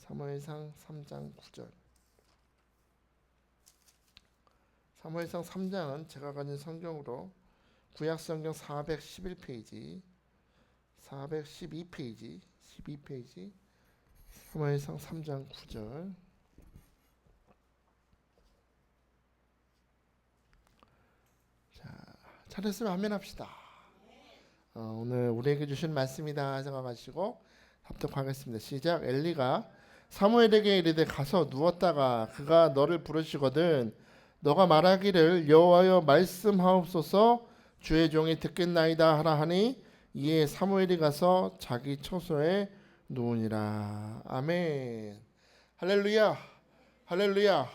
사무엘상 3장 9절. 사무엘상 3장은 제가 가진 성경으로 구약성경 411페이지 412페이지 12페이지 사무엘상 3장 9절. 찾았으면 아멘 합시다. 오늘 우리에게 주신 말씀이다 생각하시고 합독하겠습니다. 시작. 엘리가 사무엘에게 이르되 가서 누웠다가 그가 너를 부르시거든 너가 말하기를 여호와여 말씀하옵소서 주의 종이 듣겠나이다 하라 하니 이에 사무엘이 가서 자기 처소에 누우니라. 아멘. 할렐루야. 할렐루야.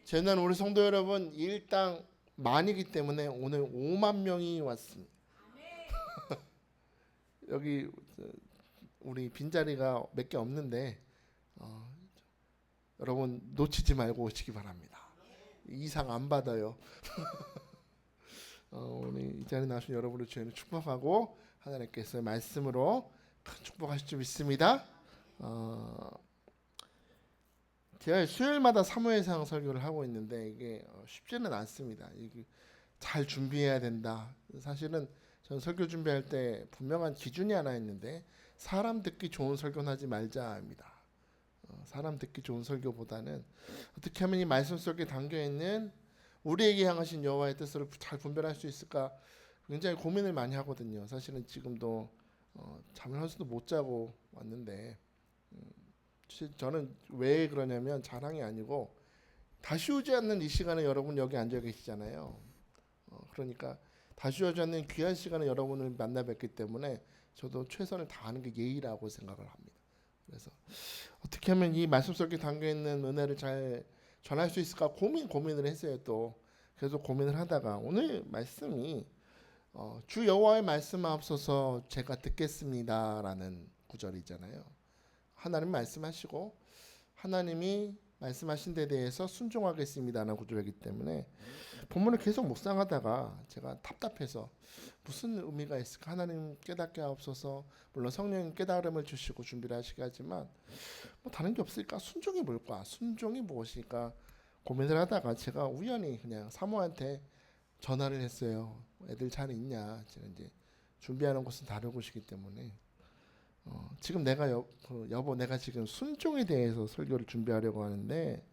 저는 우리 성도 여러분 일당 만이기 때문에 오늘 5만 명이 왔습니다. 여기 우리 빈자리가 몇 개 없는데 여러분 놓치지 말고 오시기 바랍니다. 이상 안 받아요. 오늘 이 자리에 나오신 여러분을 주님을 축복하고 하나님께서 말씀으로 큰 축복하실 줄 믿습니다. 제가 수요일마다 사무엘상 설교를 하고 있는데 이게 쉽지는 않습니다. 이게 잘 준비해야 된다. 사실은 전 설교 준비할 때 분명한 기준이 하나 있는데 사람 듣기 좋은 설교는 하지 말자 합니다. 사람 듣기 좋은 설교보다는 어떻게 하면 이 말씀 속에 담겨있는 우리에게 향하신 여호와의 뜻을 잘 분별할 수 있을까 굉장히 고민을 많이 하거든요. 사실은 지금도 잠을 한 수도 못 자고 왔는데 저는 왜 그러냐면 자랑이 아니고 다시 오지 않는 이 시간에 여러분 여기 앉아 계시잖아요. 그러니까 다시 오지 않는 귀한 시간에 여러분을 만나 뵙기 때문에 저도 최선을 다하는 게 예의라고 생각을 합니다. 그래서 어떻게 하면 이 말씀 속에 담겨있는 은혜를 잘 전할 수 있을까 고민을 했어요. 또 계속 고민을 하다가 오늘 말씀이 주 여호와의 말씀하옵소서 제가 듣겠습니다라는 구절이잖아요. 하나님 말씀하시고 하나님이 말씀하신 데 대해서 순종하겠습니다라는 구절이기 때문에 본문을 계속 묵상하다가 제가 답답해서 무슨 의미가 있을까 하나님 깨닫게 하옵소서. 물론 성령님 깨달음을 주시고 준비를 하시게 하지만 뭐 다른 게 없을까? 순종이 뭘까? 순종이 무엇일까? 고민을 하다가 제가 우연히 그냥 사모한테 전화를 했어요. 애들 잘 있냐? 제가 이제 준비하는 곳은 다른 곳이기 때문에 지금 내가 여보 내가 지금 순종에 대해서 설교를 준비하려고 하는데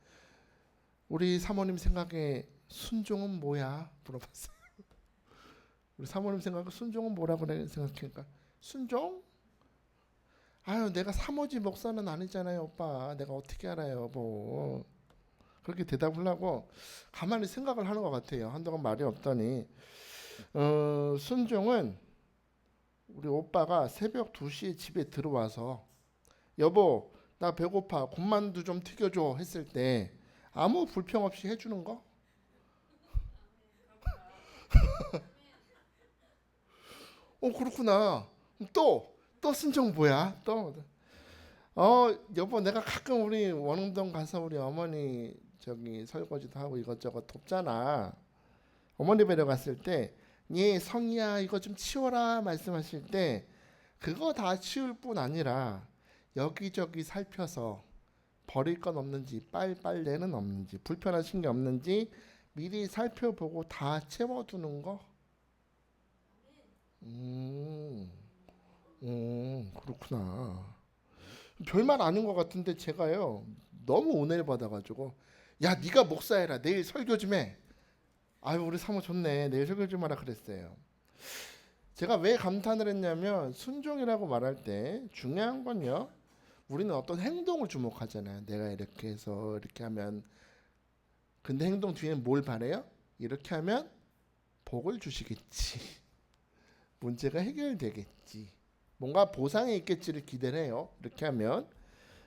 우리 사모님 생각에 순종은 뭐야? 물어봤어요. 우리 사모님 생각에 순종은 뭐라고 생각하니까 순종? 아유 내가 사모지 목사는 아니잖아요 오빠. 내가 어떻게 알아요 뭐. 그렇게 대답을 하고 가만히 생각을 하는 것 같아요. 한동안 말이 없더니 순종은 우리 오빠가 새벽 2시에 집에 들어와서 여보 나 배고파 군만두 좀 튀겨줘 했을 때 아무 불평 없이 해주는 거? 그렇구나. 또 순종 뭐야? 또 여보 내가 가끔 우리 원흥동 가서 우리 어머니 저기 설거지도 하고 이것저것 돕잖아. 어머니 뵈러 갔을 때 예 성이야 이거 좀 치워라 말씀하실 때 그거 다 치울 뿐 아니라 여기저기 살펴서 버릴 건 없는지 빨래는 없는지 불편하신 게 없는지 미리 살펴보고 다 채워두는 거. 그렇구나. 별말 아닌 것 같은데 제가요 너무 은혜를 받아가지고 야 네가 목사해라 내일 설교 좀 해. 아유 우리 사모 좋네 내일 설교 좀 하라 그랬어요. 제가 왜 감탄을 했냐면 순종이라고 말할 때 중요한 건요 우리는 어떤 행동을 주목하잖아요. 내가 이렇게 해서 이렇게 하면 근데 행동 뒤에는 뭘 바래요? 이렇게 하면 복을 주시겠지. 문제가 해결되겠지. 뭔가 보상이 있겠지를 기대를 해요. 이렇게 하면.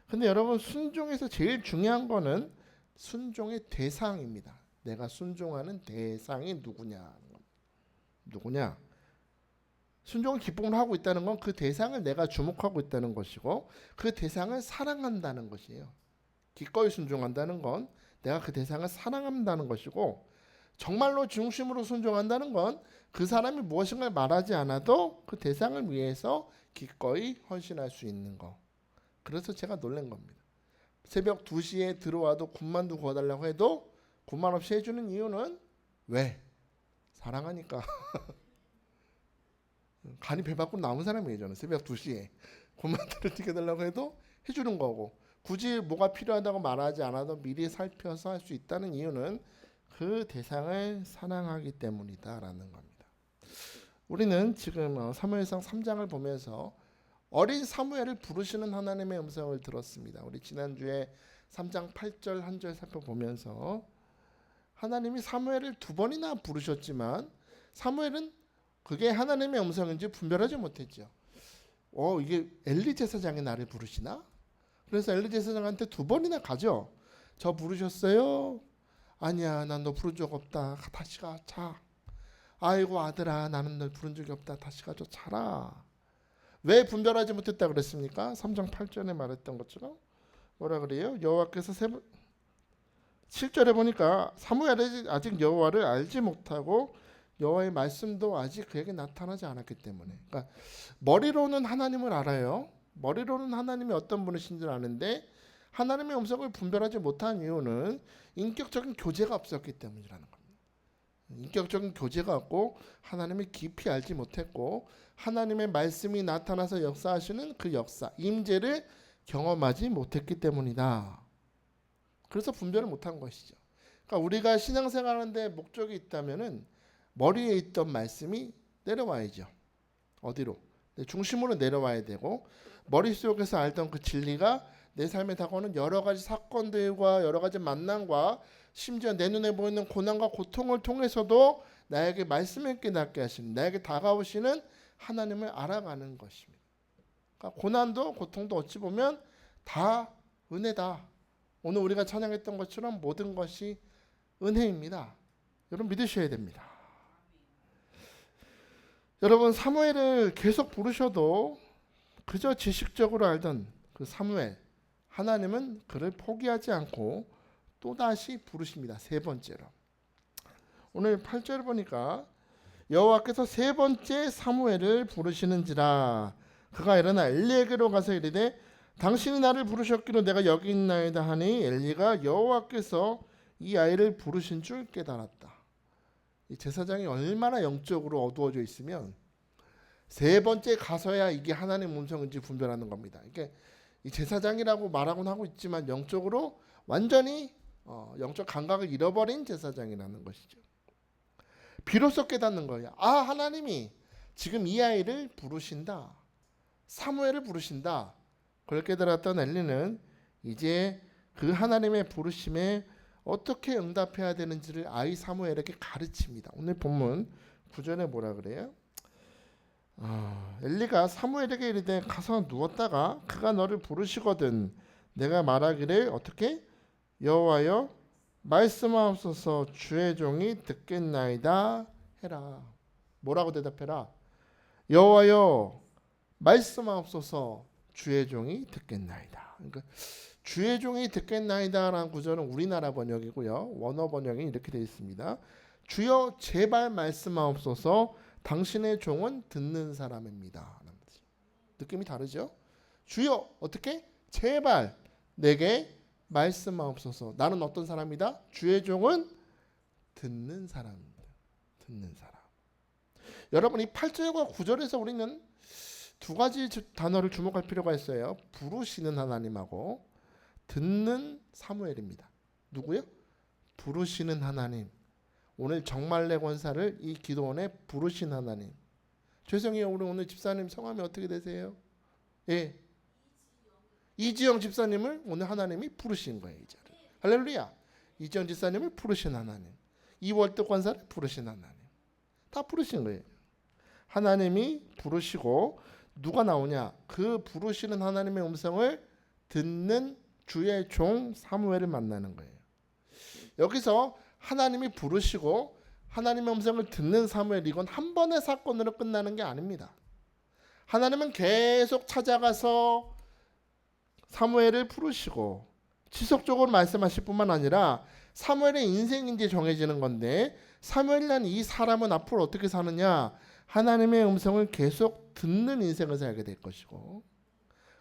근데 여러분 순종에서 제일 중요한 거는 순종의 대상입니다. 내가 순종하는 대상이 누구냐. 순종을 기쁨을 하고 있다는 건 그 대상을 내가 주목하고 있다는 것이고 그 대상을 사랑한다는 것이에요. 기꺼이 순종한다는 건 내가 그 대상을 사랑한다는 것이고 정말로 중심으로 순종한다는 건 그 사람이 무엇인가 말하지 않아도 그 대상을 위해서 기꺼이 헌신할 수 있는 거. 그래서 제가 놀란 겁니다. 새벽 2시에 들어와도 군만두 구워달라고 해도 군만 없이 해주는 이유는 왜? 사랑하니까. 간이 배 밖으로 나온 사람이에요. 저는 새벽 2시에 군만두를 튀겨달라고 해도 해주는 거고, 굳이 뭐가 필요하다고 말하지 않아도 미리 살펴서 할 수 있다는 이유는 그 대상을 사랑하기 때문이다라는 겁니다. 우리는 지금 사무엘상 3장을 보면서 어린 사무엘을 부르시는 하나님의 음성을 들었습니다. 우리 지난주에 3장 8절 한 절 살펴보면서 하나님이 사무엘을 2번이나 부르셨지만 사무엘은 그게 하나님의 음성인지 분별하지 못했죠. 이게 엘리 제사장이 나를 부르시나? 그래서 엘리 제사장한테 2번이나 가죠. 저 부르셨어요? 아니야, 난 너 부른 적 없다. 다시 가, 자. 아이고 아들아, 나는 널 부른 적이 없다. 다시 가서 자라. 왜 분별하지 못했다 그랬습니까? 3장 8절에 말했던 것처럼 뭐라 그래요? 여호와께서 7절에 보니까 사무엘이 아직 여호와를 알지 못하고 여호와의 말씀도 아직 그에게 나타나지 않았기 때문에, 그러니까 머리로는 하나님을 알아요. 머리로는 하나님이 어떤 분이신지 아는데 하나님의 음성을 분별하지 못한 이유는 인격적인 교제가 없었기 때문이라는 겁니다. 인격적인 교제가 없고 하나님을 깊이 알지 못했고 하나님의 말씀이 나타나서 역사하시는 그 역사, 임재를 경험하지 못했기 때문이다. 그래서 분별을 못한 것이죠. 그러니까 우리가 신앙생활하는데 목적이 있다면은 머리에 있던 말씀이 내려와야죠. 어디로? 내 중심으로 내려와야 되고, 머릿속에서 알던 그 진리가 내 삶에 다가오는 여러 가지 사건들과 여러 가지 만남과 심지어 내 눈에 보이는 고난과 고통을 통해서도 나에게 말씀을 깨닫게 하시는, 나에게 다가오시는 하나님을 알아가는 것입니다. 그러니까 고난도 고통도 어찌 보면 다 은혜다. 오늘 우리가 찬양했던 것처럼 모든 것이 은혜입니다. 여러분 믿으셔야 됩니다. 여러분 사무엘을 계속 부르셔도 그저 지식적으로 알던 그 사무엘, 하나님은 그를 포기하지 않고 또다시 부르십니다. 3번째로. 오늘 8절 보니까 여호와께서 3번째 사무엘을 부르시는지라 그가 일어나 엘리에게로 가서 이르되 당신이 나를 부르셨기로 내가 여기 있나이다 하니 엘리가 여호와께서 이 아이를 부르신 줄 깨달았다. 이 제사장이 얼마나 영적으로 어두워져 있으면 3번째 가서야 이게 하나님 음성인지 분별하는 겁니다. 이게 이 제사장이라고 말하곤 하고 있지만 영적으로 완전히 영적 감각을 잃어버린 제사장이라는 것이죠. 비로소 깨닫는 거예요. 하나님이 지금 이 아이를 부르신다. 사무엘을 부르신다. 그걸 깨달았던 엘리는 이제 그 하나님의 부르심에 어떻게 응답해야 되는지를 아이 사무엘에게 가르칩니다. 오늘 본문 9절에 뭐라 그래요? 엘리가 사무엘에게 이르되 가서 누웠다가 그가 너를 부르시거든 내가 말하기를 어떻게? 여호와여 말씀하옵소서 주의 종이 듣겠나이다 해라. 뭐라고 대답해라? 여호와여 말씀하옵소서 주의 종이 듣겠나이다. 그러니까 주의 종이 듣겠나이다라는 구절은 우리나라 번역이고요. 원어 번역이 이렇게 되어 있습니다. 주여 제발 말씀하옵소서 당신의 종은 듣는 사람입니다. 느낌이 다르죠? 주여 어떻게? 제발 내게 말씀하옵소서. 나는 어떤 사람이다? 주의 종은 듣는 사람입니다. 듣는 사람. 여러분 이 8절과 9절에서 우리는 2가지 단어를 주목할 필요가 있어요. 부르시는 하나님하고 듣는 사무엘입니다. 누구요? 부르시는 하나님. 오늘 정말래 권사를 이 기도원에 부르신 하나님. 죄송해요. 우리 오늘 집사님 성함이 어떻게 되세요? 예. 이지영 집사님을 오늘 하나님이 부르신 거예요. 이 자리에. 할렐루야. 이지영 집사님을 부르신 하나님. 이월드 권사를 부르신 하나님. 다 부르신 거예요. 하나님이 부르시고 누가 나오냐? 그 부르시는 하나님의 음성을 듣는 주의 종 사무엘을 만나는 거예요. 여기서 하나님이 부르시고 하나님의 음성을 듣는 사무엘, 이건 한 번의 사건으로 끝나는 게 아닙니다. 하나님은 계속 찾아가서 사무엘을 부르시고 지속적으로 말씀하실 뿐만 아니라 사무엘의 인생이 이제 정해지는 건데, 사무엘이라는 이 사람은 앞으로 어떻게 사느냐? 하나님의 음성을 계속 듣는 인생을 살게 될 것이고,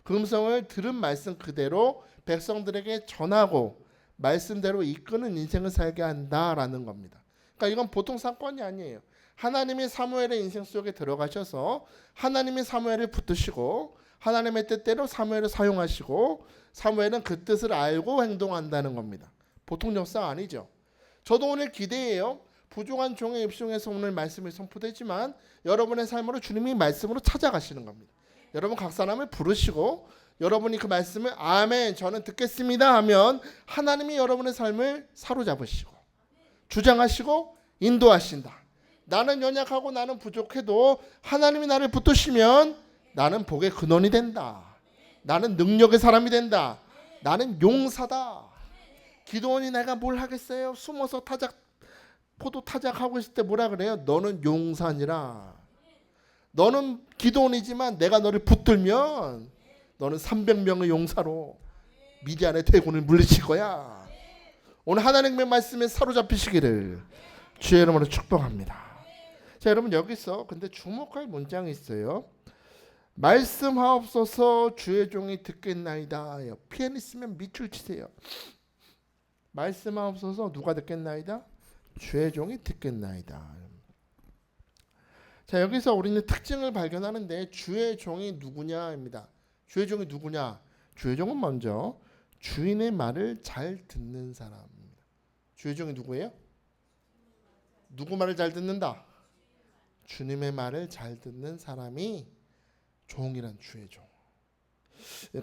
그 음성을 들은 말씀 그대로 백성들에게 전하고 말씀대로 이끄는 인생을 살게 한다라는 겁니다. 그러니까 이건 보통 사건이 아니에요. 하나님이 사무엘의 인생 속에 들어가셔서 하나님이 사무엘을 붙드시고 하나님의 뜻대로 사무엘을 사용하시고 사무엘은 그 뜻을 알고 행동한다는 겁니다. 보통 역사 아니죠. 저도 오늘 기대해요. 부족한 종의 입성에서 오늘 말씀이 선포되지만 여러분의 삶으로 주님이 말씀으로 찾아가시는 겁니다. 여러분 각 사람을 부르시고 여러분이 그 말씀을 아멘 저는 듣겠습니다 하면 하나님이 여러분의 삶을 사로잡으시고 주장하시고 인도하신다. 나는 연약하고 나는 부족해도 하나님이 나를 붙드시면 나는 복의 근원이 된다. 나는 능력의 사람이 된다. 나는 용사다. 기도원이 내가 뭘 하겠어요? 숨어서 포도 타작하고 있을 때 뭐라 그래요? 너는 용사니라. 너는 기도원이지만 내가 너를 붙들면 너는 300명의 용사로 미디안의 대군을 물리칠 거야. 오늘 하나님의 말씀에 사로잡히시기를 주의 이름으로 축복합니다. 자, 여러분 여기서 근데 주목할 문장이 있어요. 말씀하옵소서 주의 종이 듣겠나이다. 피아니스트면 밑줄 치세요. 말씀하옵소서 누가 듣겠나이다? 주의 종이 듣겠나이다. 자, 여기서 우리는 특징을 발견하는데 주의 종이 누구냐입니다. 주의 종이 누구냐? 주의 종은 먼저 주인의 말을 잘 듣는 사람입니다. 주의 종이 누구예요? 누구 말을 잘 듣는다? 주님의 말을 잘 듣는 사람이 종이란 주의 종.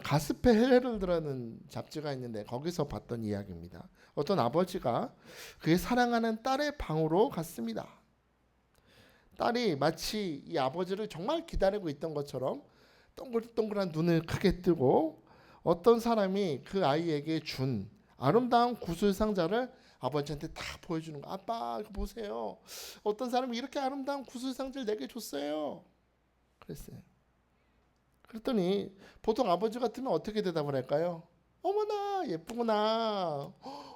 가스페 헤럴드라는 잡지가 있는데 거기서 봤던 이야기입니다. 어떤 아버지가 그의 사랑하는 딸의 방으로 갔습니다. 딸이 마치 이 아버지를 정말 기다리고 있던 것처럼 동글동글한 눈을 크게 뜨고 어떤 사람이 그 아이에게 준 아름다운 구슬 상자를 아버지한테 딱 보여주는 거. 아빠 이거 보세요. 어떤 사람이 이렇게 아름다운 구슬 상자를 내게 줬어요. 그랬어요. 그랬더니 보통 아버지 같으면 어떻게 대답을 할까요? 어머나 예쁘구나.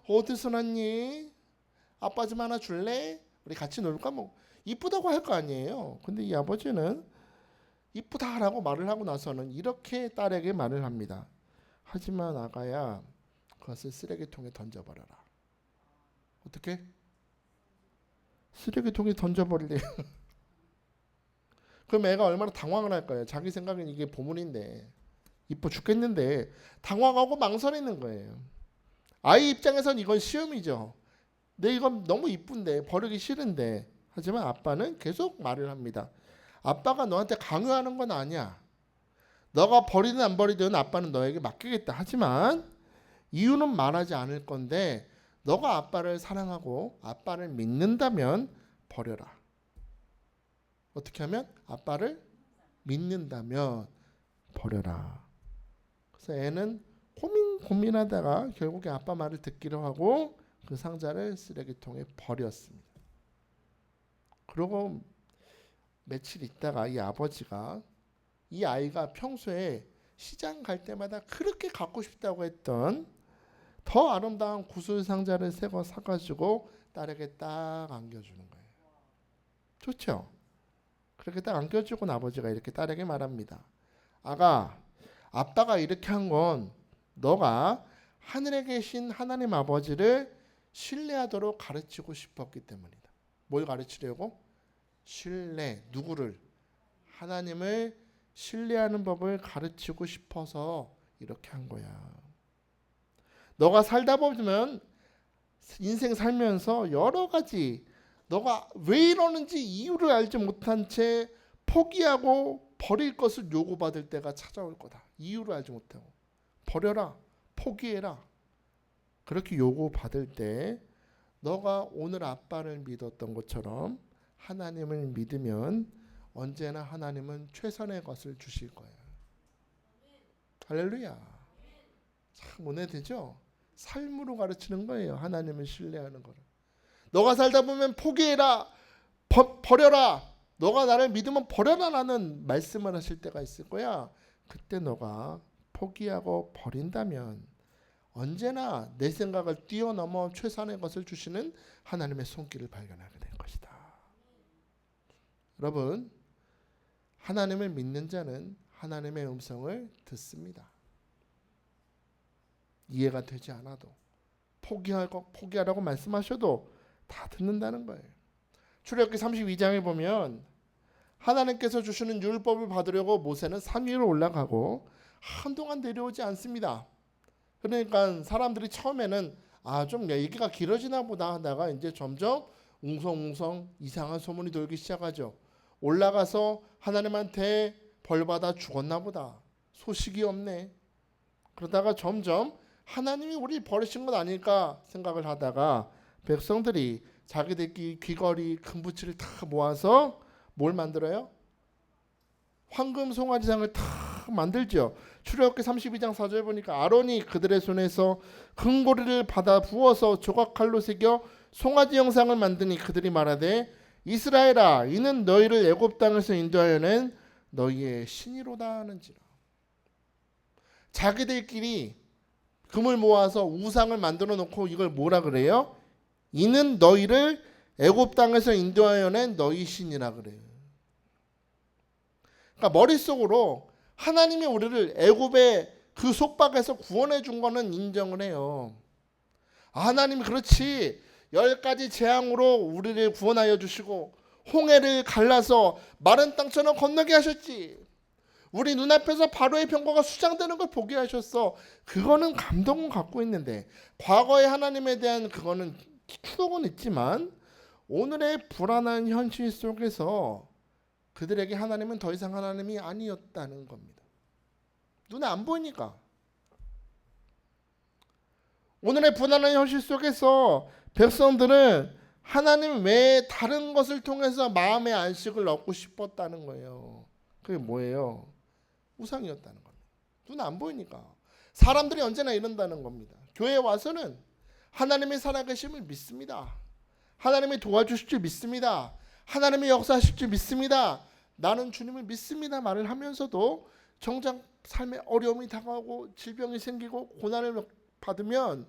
어디서 났니? 아빠 좀 하나 줄래? 우리 같이 놀까? 뭐 이쁘다고 할 거 아니에요. 근데 이 아버지는 이쁘다라고 말을 하고 나서는 이렇게 딸에게 말을 합니다. 하지만 아가야 그것을 쓰레기통에 던져버려라. 어떻게? 쓰레기통에 던져버리래요. 그럼 애가 얼마나 당황을 할까요? 자기 생각엔 이게 보물인데 이뻐 죽겠는데 당황하고 망설이는 거예요. 아이 입장에선 이건 시험이죠. 내 이건 너무 이쁜데 버리기 싫은데. 하지만 아빠는 계속 말을 합니다. 아빠가 너한테 강요하는 건 아니야. 너가 버리든 안 버리든 아빠는 너에게 맡기겠다. 하지만 이유는 말하지 않을 건데 너가 아빠를 사랑하고 아빠를 믿는다면 버려라. 어떻게 하면? 아빠를 믿는다면 버려라. 그래서 애는 고민하다가 결국에 아빠 말을 듣기로 하고 그 상자를 쓰레기통에 버렸습니다. 그리고 며칠 있다가 이 아버지가 이 아이가 평소에 시장 갈 때마다 그렇게 갖고 싶다고 했던 더 아름다운 구슬 상자를 새 거 사가지고 딸에게 딱 안겨주는 거예요. 좋죠? 그렇게 딱 안겨주고 아버지가 이렇게 딸에게 말합니다. 아가, 아빠가 이렇게 한 건 너가 하늘에 계신 하나님 아버지를 신뢰하도록 가르치고 싶었기 때문이다. 뭘 가르치려고? 신뢰. 누구를? 하나님을 신뢰하는 법을 가르치고 싶어서 이렇게 한 거야. 너가 살다 보면 인생 살면서 여러 가지 너가 왜 이러는지 이유를 알지 못한 채 포기하고 버릴 것을 요구받을 때가 찾아올 거다. 이유를 알지 못하고 버려라, 포기해라. 그렇게 요구받을 때 너가 오늘 아빠를 믿었던 것처럼 하나님을 믿으면 언제나 하나님은 최선의 것을 주실 거예요. 할렐루야. 참 은혜되죠? 삶으로 가르치는 거예요. 하나님을 신뢰하는 거를. 너가 살다 보면 포기해라, 버려라. 너가 나를 믿으면 버려라라는 말씀을 하실 때가 있을 거야. 그때 너가 포기하고 버린다면 언제나 내 생각을 뛰어넘어 최선의 것을 주시는 하나님의 손길을 발견하게 될 것이다. 여러분, 하나님을 믿는 자는 하나님의 음성을 듣습니다. 이해가 되지 않아도 포기하라고 말씀하셔도 다 듣는다는 거예요. 출애굽기 32장에 보면 하나님께서 주시는 율법을 받으려고 모세는 산 위로 올라가고 한동안 내려오지 않습니다. 그러니까 사람들이 처음에는 좀 얘기가 길어지나 보다 하다가 이제 점점 웅성웅성 이상한 소문이 돌기 시작하죠. 올라가서 하나님한테 벌받아 죽었나 보다. 소식이 없네. 그러다가 점점 하나님이 우리 버리신 것 아닐까 생각을 하다가 백성들이 자기들끼리 귀걸이, 금붙이를 다 모아서 뭘 만들어요? 황금 송아지상을 다 만들죠. 출애굽기 32장 4절 보니까 아론이 그들의 손에서 금고리를 받아 부어서 조각칼로 새겨 송아지 형상을 만드니 그들이 말하되 이스라엘아 이는 너희를 애굽 땅에서 인도하여 낸 너희의 신이로다 하는지라. 자기들끼리 금을 모아서 우상을 만들어 놓고 이걸 뭐라 그래요? 이는 너희를 애굽 땅에서 인도하여 낸 너희 신이라 그래요. 그러니까 머릿속으로 하나님이 우리를 애굽의 그 속박에서 구원해 준 거는 인정을 해요. 하나님이 그렇지 10가지 재앙으로 우리를 구원하여 주시고 홍해를 갈라서 마른 땅처럼 건너게 하셨지. 우리 눈앞에서 바로의 병거가 수장되는 걸 보게 하셨어. 그거는 감동은 갖고 있는데 과거의 하나님에 대한 그거는 추억은 있지만 오늘의 불안한 현실 속에서 그들에게 하나님은 더 이상 하나님이 아니었다는 겁니다. 눈에 안 보이니까. 오늘의 불안한 현실 속에서 백성들은 하나님 외에 다른 것을 통해서 마음의 안식을 얻고 싶었다는 거예요. 그게 뭐예요? 우상이었다는 겁니다. 눈에 안 보이니까. 사람들이 언제나 이런다는 겁니다. 교회에 와서는 하나님의 살아계심을 믿습니다. 하나님이 도와주실 줄 믿습니다. 하나님의 역사하실 줄 믿습니다. 나는 주님을 믿습니다 말을 하면서도 정작 삶에 어려움이 다가오고 질병이 생기고 고난을 받으면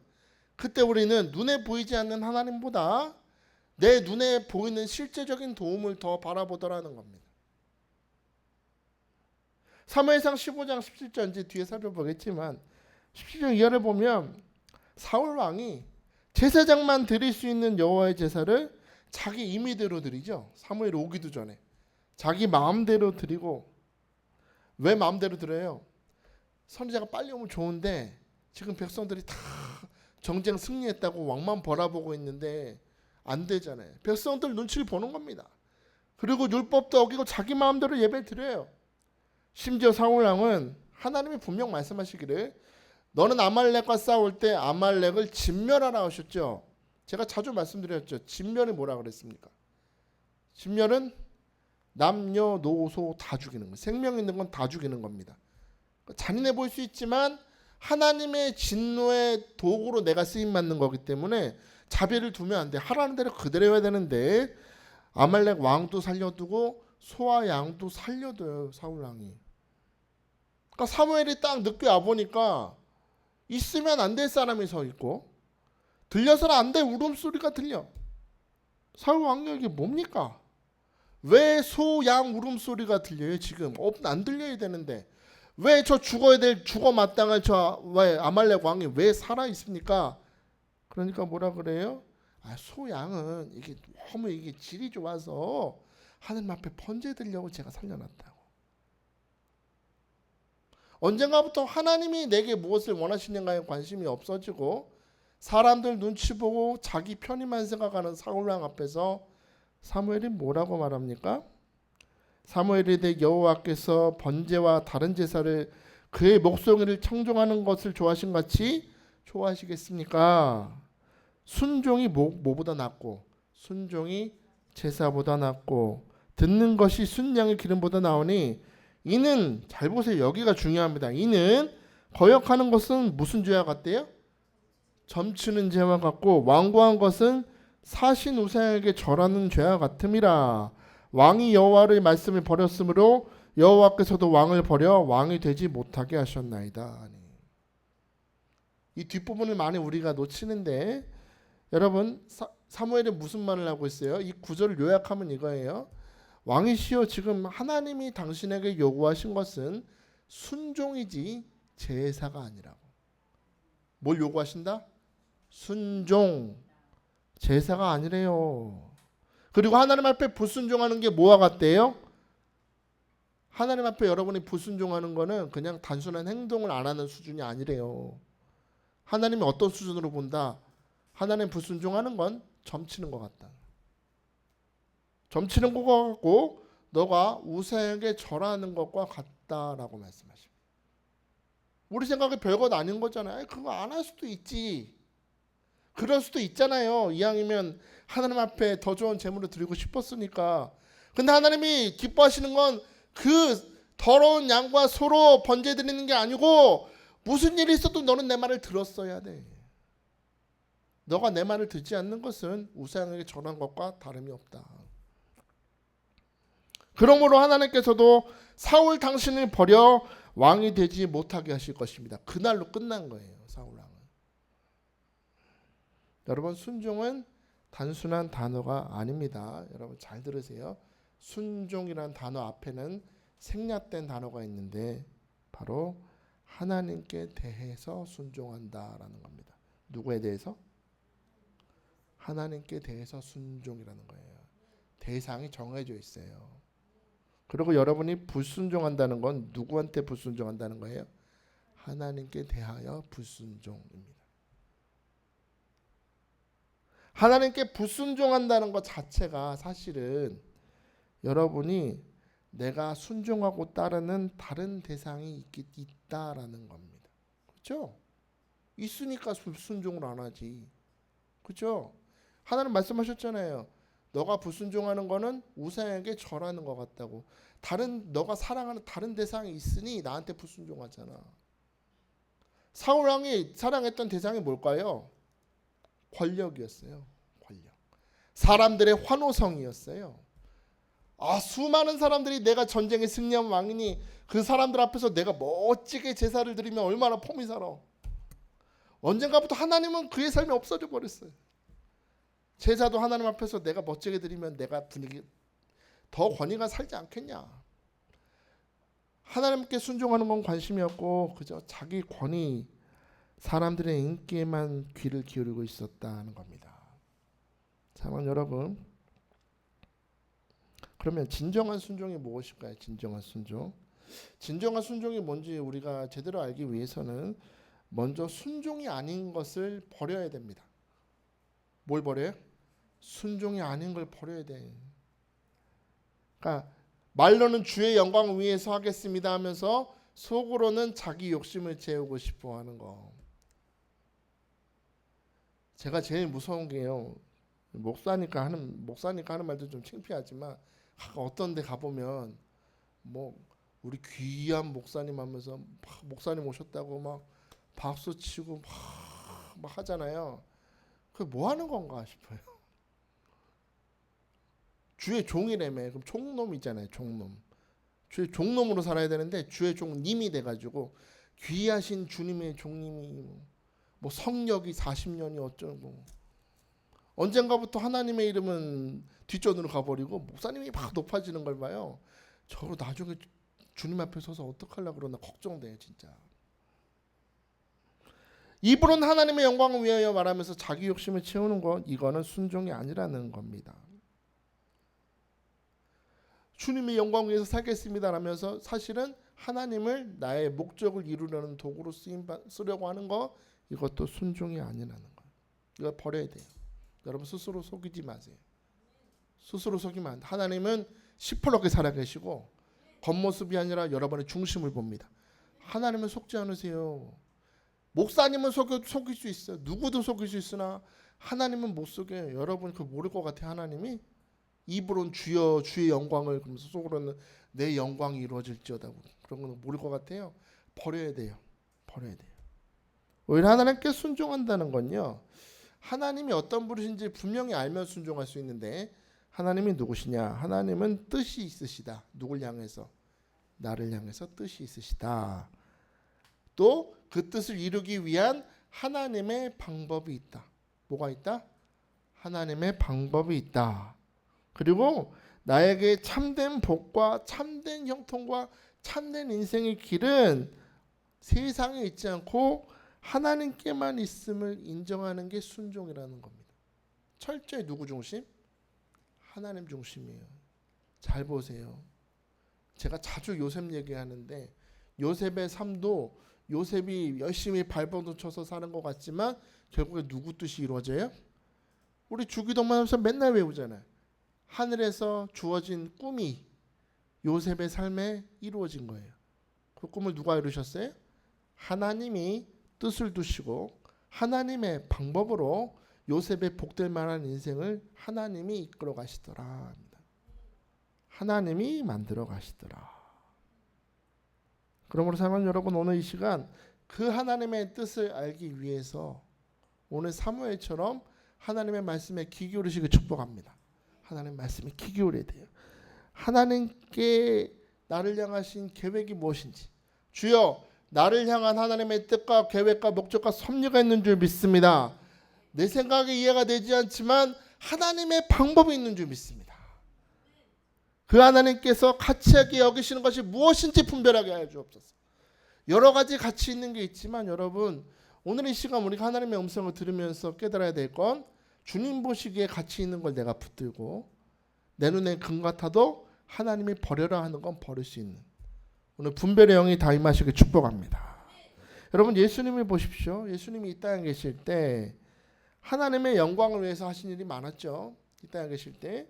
그때 우리는 눈에 보이지 않는 하나님보다 내 눈에 보이는 실제적인 도움을 더 바라보더라는 겁니다. 사무엘상 15장 17절 이제 뒤에 살펴보겠지만 17절 이하를 보면 사울 왕이 제사장만 드릴 수 있는 여호와의 제사를 자기 임의대로 드리죠. 사무엘이 오기도 전에 자기 마음대로 드리고. 왜 마음대로 드려요? 선지자가 빨리 오면 좋은데 지금 백성들이 다 정쟁 승리했다고 왕만 바라보고 있는데 안 되잖아요. 백성들 눈치를 보는 겁니다. 그리고 율법도 어기고 자기 마음대로 예배를 드려요. 심지어 사울 왕은 하나님이 분명 말씀하시기를 너는 아말렉과 싸울 때 아말렉을 진멸하라 하셨죠. 제가 자주 말씀드렸죠. 진멸이 뭐라 그랬습니까? 진멸은 남녀노소 다 죽이는 거. 생명 있는 건 다 죽이는 겁니다. 잔인해 보일 수 있지만 하나님의 진노의 도구로 내가 쓰임 받는 거기 때문에 자비를 두면 안 돼. 하라는 대로 그대로 해야 되는데 아말렉 왕도 살려두고 소와 양도 살려둬요. 사울 왕이. 그러니까 사무엘이 딱 늦게 와보니까 있으면 안 될 사람이 서 있고 들려서는 안 될 울음소리가 들려. 사울 왕이 이게 뭡니까? 왜 소, 양 울음소리가 들려요 지금? 안 들려야 되는데 왜 저 죽어야 될 죽어 마땅한 왜 아말렉 왕이 왜 살아 있습니까? 그러니까 뭐라 그래요? 소, 양은 이게 너무 이게 질이 좋아서 하나님 앞에 번제 드리려고 제가 살려놨다고. 언젠가부터 하나님이 내게 무엇을 원하시는가에 관심이 없어지고 사람들 눈치 보고 자기 편의만 생각하는 사울왕 앞에서 사무엘이 뭐라고 말합니까? 사무엘에 대해 여호와께서 번제와 다른 제사를 그의 목소리를 청종하는 것을 좋아하신 같이 좋아하시겠습니까? 순종이 뭐보다 낫고 순종이 제사보다 낫고 듣는 것이 순양의 기름보다 나오니 이는 잘 보세요. 여기가 중요합니다. 이는 거역하는 것은 무슨 죄와 같대요? 점치는 죄와 같고 완고한 것은 사신 우상에게 절하는 죄와 같음이라. 왕이 여호와의 말씀을 버렸으므로 여호와께서도 왕을 버려 왕이 되지 못하게 하셨나이다. 이 뒷부분을 많이 우리가 놓치는데 여러분 사무엘이 무슨 말을 하고 있어요? 이 구절을 요약하면 이거예요. 왕이시여 지금 하나님이 당신에게 요구하신 것은 순종이지 제사가 아니라고. 뭘 요구하신다? 순종. 제사가 아니래요. 그리고 하나님 앞에 불순종하는 게 뭐와 같대요? 하나님 앞에 여러분이 불순종하는 거는 그냥 단순한 행동을 안 하는 수준이 아니래요. 하나님이 어떤 수준으로 본다? 하나님 불순종하는 건 점치는 것 같다. 점치는 것 같고 너가 우상에게 절하는 것과 같다라고 말씀하십니다. 우리 생각에 별것 아닌 거잖아요. 그거 안 할 수도 있지. 그럴 수도 있잖아요. 이왕이면 하나님 앞에 더 좋은 제물을 드리고 싶었으니까. 근데 하나님이 기뻐하시는 건 그 더러운 양과 소로 번제 드리는 게 아니고 무슨 일이 있어도 너는 내 말을 들었어야 돼. 너가 내 말을 듣지 않는 것은 우상에게 절한 것과 다름이 없다. 그러므로 하나님께서도 사울 당신을 버려 왕이 되지 못하게 하실 것입니다. 그날로 끝난 거예요. 사울 왕은. 여러분 순종은 단순한 단어가 아닙니다. 여러분 잘 들으세요. 순종이란 단어 앞에는 생략된 단어가 있는데 바로 하나님께 대해서 순종한다라는 겁니다. 누구에 대해서? 하나님께 대해서 순종이라는 거예요. 대상이 정해져 있어요. 그리고 여러분이 불순종한다는 건 누구한테 불순종한다는 거예요? 하나님께 대하여 불순종입니다. 하나님께 불순종한다는 것 자체가 사실은 여러분이 내가 순종하고 따르는 다른 대상이 있다라는 겁니다. 그렇죠? 있으니까 순종을 안 하지. 그렇죠? 하나님 말씀하셨잖아요. 너가 불순종하는 거는 우상에게 절하는 것 같다고. 너가 사랑하는 다른 대상이 있으니 나한테 불순종하잖아. 사울 왕이 사랑했던 대상이 뭘까요? 권력이었어요. 권력. 사람들의 환호성이었어요. 수많은 사람들이 내가 전쟁에 승리한 왕이니 그 사람들 앞에서 내가 멋지게 제사를 드리면 얼마나 폼이 살아. 언젠가부터 하나님은 그의 삶이 없어져 버렸어요. 제사도 하나님 앞에서 내가 멋지게 드리면 내가 분위기 더 권위가 살지 않겠냐. 하나님께 순종하는 건 관심이 없고 그저 자기 권위, 사람들의 인기에만 귀를 기울이고 있었다는 겁니다. 사랑하는 여러분, 그러면 진정한 순종이 무엇일까요? 진정한 순종. 진정한 순종이 뭔지 우리가 제대로 알기 위해서는 먼저 순종이 아닌 것을 버려야 됩니다. 뭘 버려요? 순종이 아닌 걸 버려야 돼. 그러니까 말로는 주의 영광을 위해서 하겠습니다 하면서 속으로는 자기 욕심을 채우고 싶어 하는 거. 제가 제일 무서운 게요. 목사니까 하는 말도 좀 창피하지만 어떤 데 가보면 뭐 우리 귀한 목사님 하면서 목사님 오셨다고 막 박수 치고 막 하잖아요. 그게 뭐 하는 건가 싶어요. 주의 종이라며. 그럼 종놈 있잖아요. 종놈. 주의 종놈으로 살아야 되는데 주의 종님이 돼가지고 귀하신 주님의 종님이 뭐 성력이 40년이 어쩌고 언젠가부터 하나님의 이름은 뒷전으로 가버리고 목사님이 막 높아지는 걸 봐요. 저로 나중에 주님 앞에 서서 어떡하려고 그러나 걱정돼요. 진짜. 입으로는 하나님의 영광을 위하여 말하면서 자기 욕심을 채우는 것, 이거는 순종이 아니라는 겁니다. 주님의 영광을 위해서 살겠습니다 라면서 사실은 하나님을 나의 목적을 이루려는 도구로 쓰려고 하는 거, 이것도 순종이 아니라는 거예요. 이거 버려야 돼요. 여러분 스스로 속이지 마세요. 스스로 속이면 안 돼. 하나님은 시퍼렇게 살아계시고 겉모습이 아니라 여러분의 중심을 봅니다. 하나님은 속지 않으세요. 목사님은 속일 수 있어요. 누구도 속일 수 있으나 하나님은 못 속여요. 여러분 그거 모를 것 같아요. 하나님이 입으로는 주여 주의 영광을 그러면서 속으로는 내 영광이 이루어질지어다. 그런 건 모를 것 같아요. 버려야 돼요. 버려야 돼요. 오히려 하나님께 순종한다는 건요. 하나님이 어떤 분이신지 분명히 알면 순종할 수 있는데 하나님이 누구시냐? 하나님은 뜻이 있으시다. 누굴 향해서? 나를 향해서 뜻이 있으시다. 또 그 뜻을 이루기 위한 하나님의 방법이 있다. 뭐가 있다? 하나님의 방법이 있다. 그리고 나에게 참된 복과 참된 형통과 참된 인생의 길은 세상에 있지 않고 하나님께만 있음을 인정하는 게 순종이라는 겁니다. 철저히 누구 중심? 하나님 중심이에요. 잘 보세요. 제가 자주 요셉 얘기하는데 요셉의 삶도 요셉이 열심히 발버둥 쳐서 사는 것 같지만 결국에 누구 뜻이 이루어져요? 우리 주기도만 하면서 맨날 외우잖아요. 하늘에서 주어진 꿈이 요셉의 삶에 이루어진 거예요. 그 꿈을 누가 이루셨어요? 하나님이 뜻을 두시고 하나님의 방법으로 요셉의 복될 만한 인생을 하나님이 이끌어 가시더라 합니다. 하나님이 만들어 가시더라. 그러므로 사랑하는 여러분, 오늘 이 시간 그 하나님의 뜻을 알기 위해서 오늘 사무엘처럼 하나님의 말씀에 귀 기울이시길 축복합니다. 하나님의 말씀에 귀 기울여야 돼요. 하나님께 나를 향하신 계획이 무엇인지, 주여 나를 향한 하나님의 뜻과 계획과 목적과 섭리가 있는 줄 믿습니다. 내 생각이 이해가 되지 않지만 하나님의 방법이 있는 줄 믿습니다. 그 하나님께서 가치하게 여기시는 것이 무엇인지 분별하게 하여 주옵소서. 여러 가지 가치 있는 게 있지만 여러분, 오늘 이 시간 우리가 하나님의 음성을 들으면서 깨달아야 될 건 주님 보시기에 가치 있는 걸 내가 붙들고 내 눈에 금 같아도 하나님이 버려라 하는 건 버릴 수 있는, 오늘 분별의 영이 다 임하시길 축복합니다. 여러분, 예수님을 보십시오. 예수님이 이 땅에 계실 때 하나님의 영광을 위해서 하신 일이 많았죠. 이 땅에 계실 때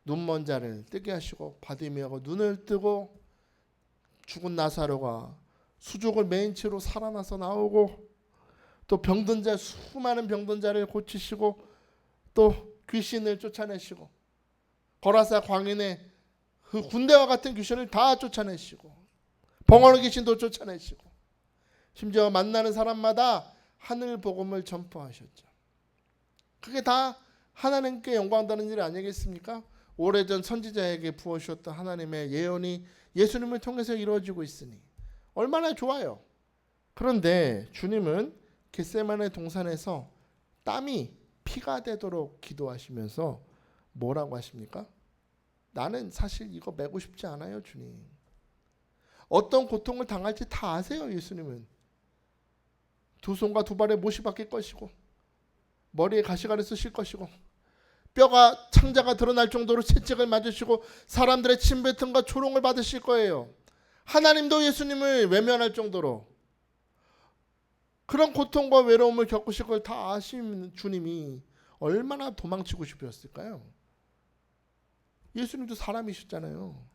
눈먼 자를 뜨게 하시고 바디메어가 눈을 뜨고 죽은 나사로가 수족을 메인 채로 살아나서 나오고 또 병든 자, 수많은 병든 자를 고치시고 또 귀신을 쫓아내시고 거라사 광인의 그 군대와 같은 귀신을 다 쫓아내시고 벙어리 귀신도 쫓아내시고 심지어 만나는 사람마다 하늘 복음을 전파하셨죠. 그게 다 하나님께 영광 다는 일 아니겠습니까? 오래전 선지자에게 부어주셨던 하나님의 예언이 예수님을 통해서 이루어지고 있으니 얼마나 좋아요. 그런데 주님은 겟세마네 동산에서 땀이 피가 되도록 기도하시면서 뭐라고 하십니까? 나는 사실 이거 메고 싶지 않아요, 주님. 어떤 고통을 당할지 다 아세요, 예수님은. 두 손과 두 발에 못이 박힐 것이고 머리에 가시가를 쓰실 것이고 뼈가 창자가 드러날 정도로 채찍을 맞으시고 사람들의 침뱉음과 조롱을 받으실 거예요. 하나님도 예수님을 외면할 정도로 그런 고통과 외로움을 겪으실 걸 다 아신 주님이 얼마나 도망치고 싶으셨을까요? 예수님도 사람이셨잖아요.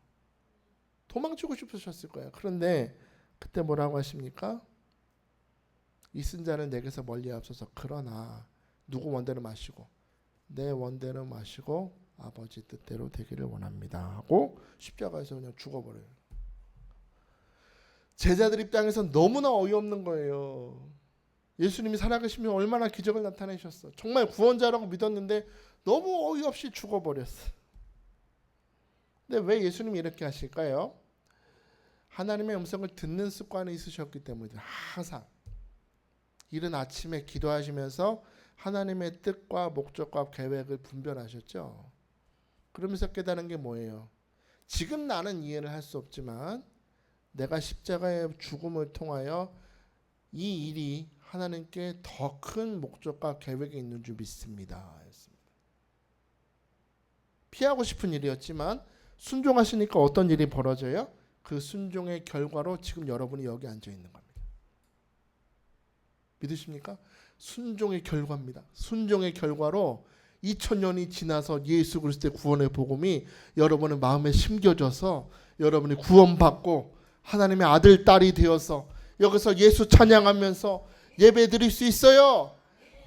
도망치고 싶으셨을 거예요. 그런데 그때 뭐라고 하십니까? 이쓴 자는 내게서 멀리 앞서서 그러나 누구 원대로 마시고 내 원대로 마시고 아버지 뜻대로 되기를 원합니다 하고 십자가에서 그냥 죽어버려요. 제자들 입장에서 너무나 어이없는 거예요. 예수님이 살아계시면 얼마나 기적을 나타내셨어. 정말 구원자라고 믿었는데 너무 어이없이 죽어버렸어. 근데 왜 예수님이 이렇게 하실까요? 하나님의 음성을 듣는 습관이 있으셨기 때문이죠. 항상 이른 아침에 기도하시면서 하나님의 뜻과 목적과 계획을 분별하셨죠. 그러면서 깨달은 게 뭐예요? 지금 나는 이해를 할 수 없지만 내가 십자가의 죽음을 통하여 이 일이 하나님께 더 큰 목적과 계획이 있는 줄 믿습니다. 피하고 싶은 일이었지만 순종하시니까 어떤 일이 벌어져요? 그 순종의 결과로 지금 여러분이 여기 앉아 있는 겁니다. 믿으십니까? 순종의 결과입니다. 순종의 결과로 2000년이 지나서 예수 그리스도의 구원의 복음이 여러분의 마음에 심겨져서 여러분이 구원받고 하나님의 아들, 딸이 되어서 여기서 예수 찬양하면서 예배 드릴 수 있어요.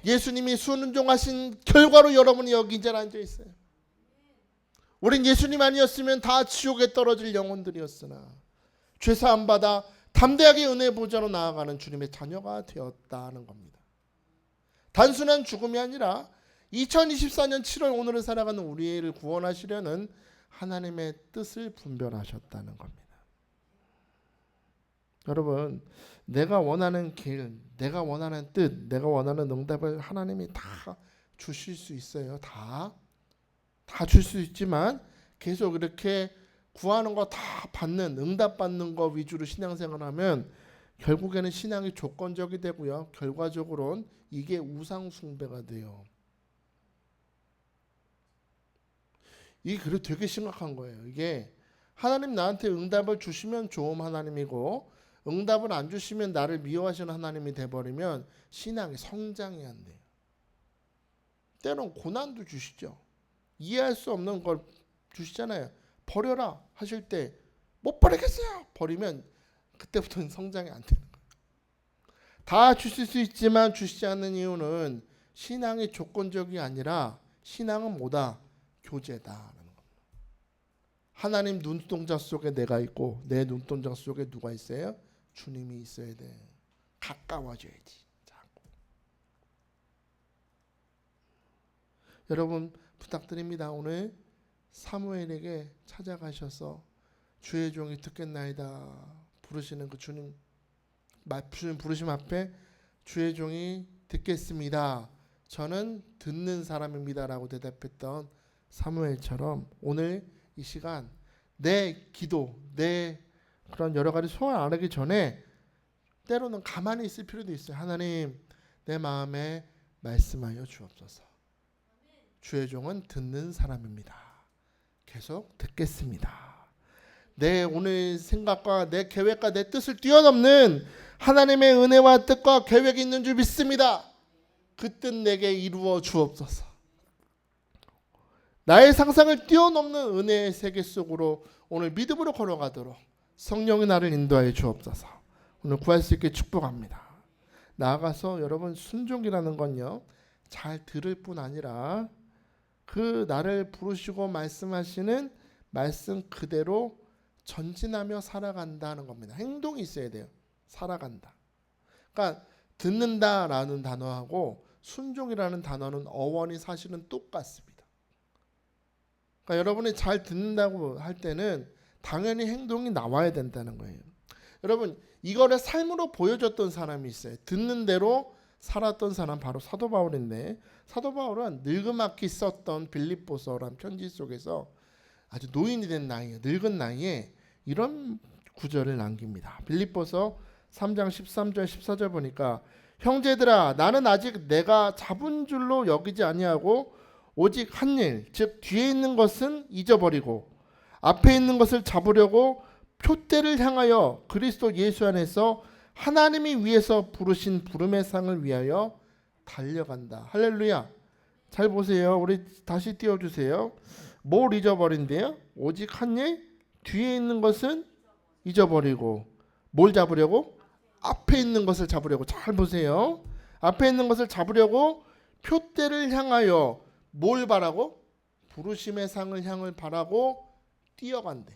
예수님이 순종하신 결과로 여러분이 여기 이제 앉아 있어요. 우린 예수님 아니었으면 다 지옥에 떨어질 영혼들이었으나 죄사함 받아 담대하게 은혜의 보좌로 나아가는 주님의 자녀가 되었다는 겁니다. 단순한 죽음이 아니라 2024년 7월 오늘을 살아가는 우리를 구원하시려는 하나님의 뜻을 분별하셨다는 겁니다. 여러분, 내가 원하는 길, 내가 원하는 뜻, 내가 원하는 응답을 하나님이 다 주실 수 있어요. 다 줄 수 있지만 계속 이렇게 구하는 거 다 받는, 응답받는 거 위주로 신앙생활하면 결국에는 신앙이 조건적이 되고요. 결과적으로는 이게 우상 숭배가 돼요. 이게 그래도 되게 심각한 거예요. 이게 하나님 나한테 응답을 주시면 좋은 하나님이고 응답을 안 주시면 나를 미워하시는 하나님이 돼버리면 신앙이 성장이 안 돼요. 때론 고난도 주시죠. 이해할 수 없는 걸 주시잖아요. 버려라 하실 때 못 버리겠어요. 버리면 그때부터는 성장이 안 되는 거예요. 다 주실 수 있지만 주시지 않는 이유는 신앙이 조건적이 아니라 신앙은 뭐다? 교제다. 하나님 눈동자 속에 내가 있고 내 눈동자 속에 누가 있어요? 주님이 있어야 돼. 가까워져야지. 자꾸. 여러분 부탁드립니다. 오늘 사무엘에게 찾아가셔서 주의 종이 듣겠나이다 부르시는 그 주님 부르심 앞에 주의 종이 듣겠습니다. 저는 듣는 사람입니다라고 대답했던 사무엘처럼 오늘 이 시간 내 기도, 내 그런 여러 가지 소원 안 하기 전에 때로는 가만히 있을 필요도 있어요. 하나님, 내 마음에 말씀하여 주옵소서. 주의 종은 듣는 사람입니다. 계속 듣겠습니다. 내 오늘 생각과 내 계획과 내 뜻을 뛰어넘는 하나님의 은혜와 뜻과 계획이 있는 줄 믿습니다. 그 뜻 내게 이루어 주옵소서. 나의 상상을 뛰어넘는 은혜의 세계 속으로 오늘 믿음으로 걸어가도록 성령이 나를 인도하여 주옵소서. 오늘 구할 수 있게 축복합니다. 나아가서 여러분 순종이라는 건요 잘 들을 뿐 아니라 그 나를 부르시고 말씀하시는 말씀 그대로 전진하며 살아간다는 겁니다. 행동이 있어야 돼요. 살아간다. 그러니까 듣는다라는 단어하고 순종이라는 단어는 어원이 사실은 똑같습니다. 그러니까 여러분이 잘 듣는다고 할 때는 당연히 행동이 나와야 된다는 거예요. 여러분 이거를 삶으로 보여줬던 사람이 있어요. 듣는 대로 살았던 사람 바로 사도 바울인데 사도 바울은 늙음악기 썼던 빌립보서란 편지 속에서 아주 노인이 된 나이에 늙은 나이에 이런 구절을 남깁니다. 빌립보서 3장 13절 14절 보니까 형제들아 나는 아직 내가 잡은 줄로 여기지 아니하고 오직 한 일 즉 뒤에 있는 것은 잊어버리고 앞에 있는 것을 잡으려고 표대를 향하여 그리스도 예수 안에서 하나님이 위에서 부르신 부름의 상을 위하여 달려간다. 할렐루야. 잘 보세요. 우리 다시 띄워주세요. 뭘 잊어버린대요? 오직 한 일 뒤에 있는 것은 잊어버리고 뭘 잡으려고? 앞에 있는 것을 잡으려고. 잘 보세요. 앞에 있는 것을 잡으려고 표대를 향하여 뭘 바라고? 부르심의 상을 향을 바라고 뛰어간대.